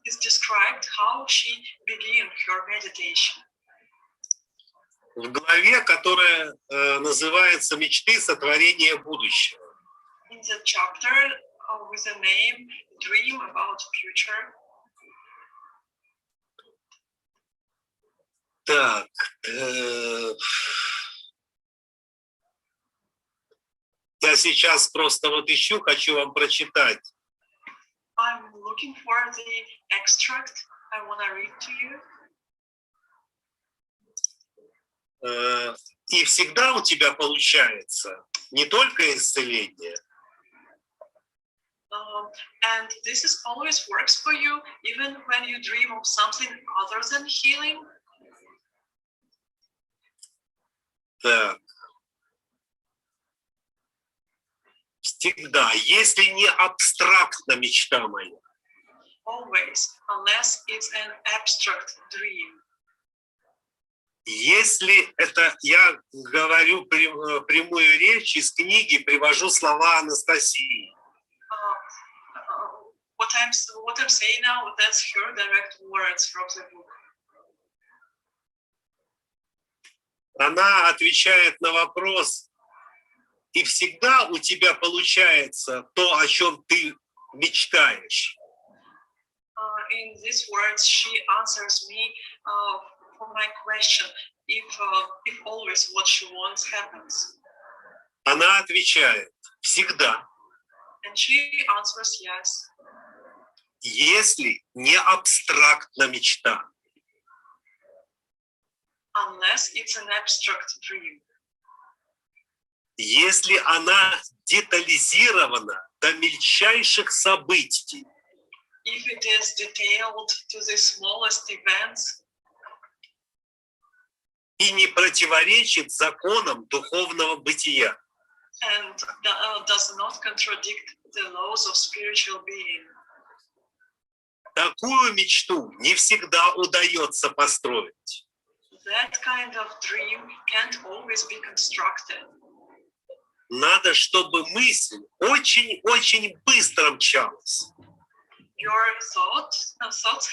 is described how she began her meditation. В главе, которая называется «Мечты сотворения будущего». In the chapter with the name "Dream about Future". Так, я сейчас просто вот ищу, хочу вам прочитать. I'm looking for the extract. I want to read to you. И всегда у тебя получается не только исцеление. And this is always works for you, even when you dream of something other than healing. Так. Всегда, если не абстрактна мечта моя. Always, unless it's an abstract dream. Если это, я говорю прямую речь из книги, привожу слова Анастасии. What I'm saying now, that's her direct words from the book. Она отвечает на вопрос, и всегда у тебя получается то, о чем ты мечтаешь. In these words, she answers me for my question, if always what she wants happens. Она отвечает, всегда. And she answers yes. Если не абстрактна мечта. Unless it's an abstract dream. Если она детализирована до мельчайших событий. If it is detailed to the smallest events. И не противоречит законам духовного бытия. And does not contradict the laws of spiritual being. Такую мечту не всегда удается построить. that kind of dream can't always be constructed. Надо, чтобы мысль очень-очень быстро мчалась. Your thoughts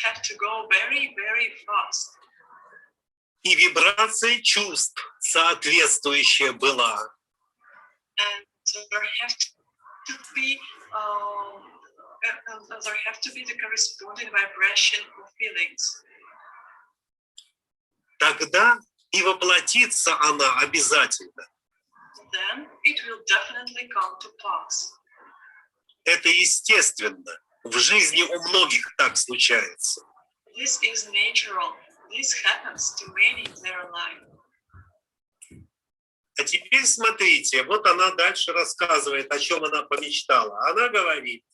have to go very, very fast. И вибрация чувств соответствующая была. And there have to be the corresponding vibration of feelings. Тогда и воплотится она обязательно. Then it will definitely come to pass. Это естественно. В жизни у многих так случается. This is natural. This happens to many in their life. А теперь смотрите, вот она дальше рассказывает, о чем она помечтала. Она говорит,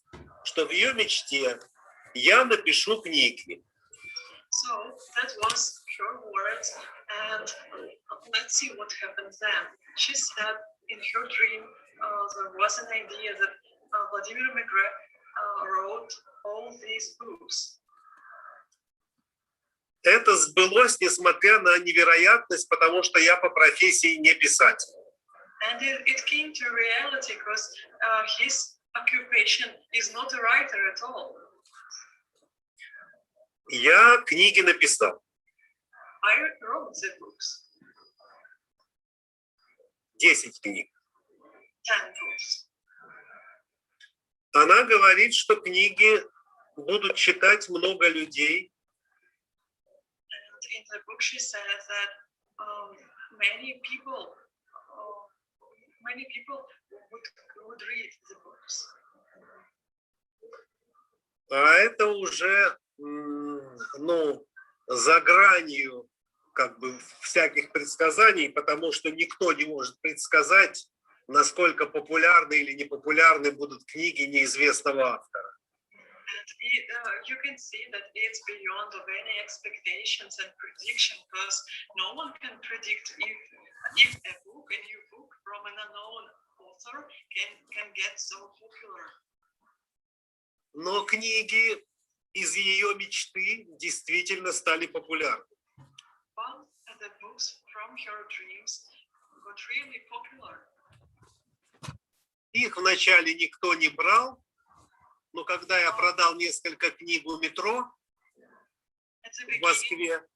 что в ее мечте я напишу книги. So that was her words, and let's see what happened then. She said in her dream there was an idea that Vladimir Megre wrote all these books. Это сбылось, несмотря на невероятность, потому что я по профессии не писатель. And it came to reality because his occupation is not a writer at all. Я книги написал. I wrote the books. 10 книг. 10 books. Она говорит, что книги будут читать много людей. And in the book she says that many people would read the books. А это уже, за гранью как бы всяких предсказаний, потому что никто не может предсказать, насколько популярны или непопулярны будут книги неизвестного автора. And you can see that it's beyond of any expectations and prediction, because no one can predict if a new book from an unknown author can get so popular. Но книги из ее мечты действительно стали популярны. But the books from her dreams got really popular. Их вначале никто не брал, но когда я продал несколько книг у метро в Москве,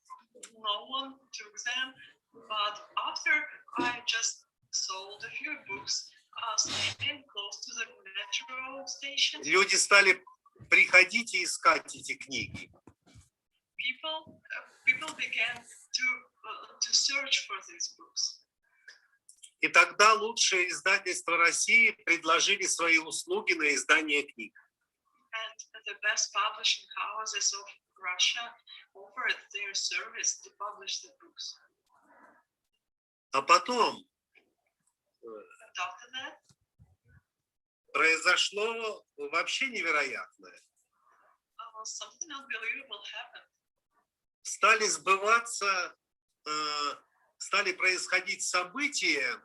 no one took them, but after I just sold a few books standing close to the metro station, люди стали приходить и искать эти книги. People began to search for these books. И тогда лучшие издательства России предложили свои услуги на издание книг. And the best publishing houses of Russia offered their service to publish the books. А потом After that, произошло вообще невероятное. Something unbelievable happened. Стали происходить события,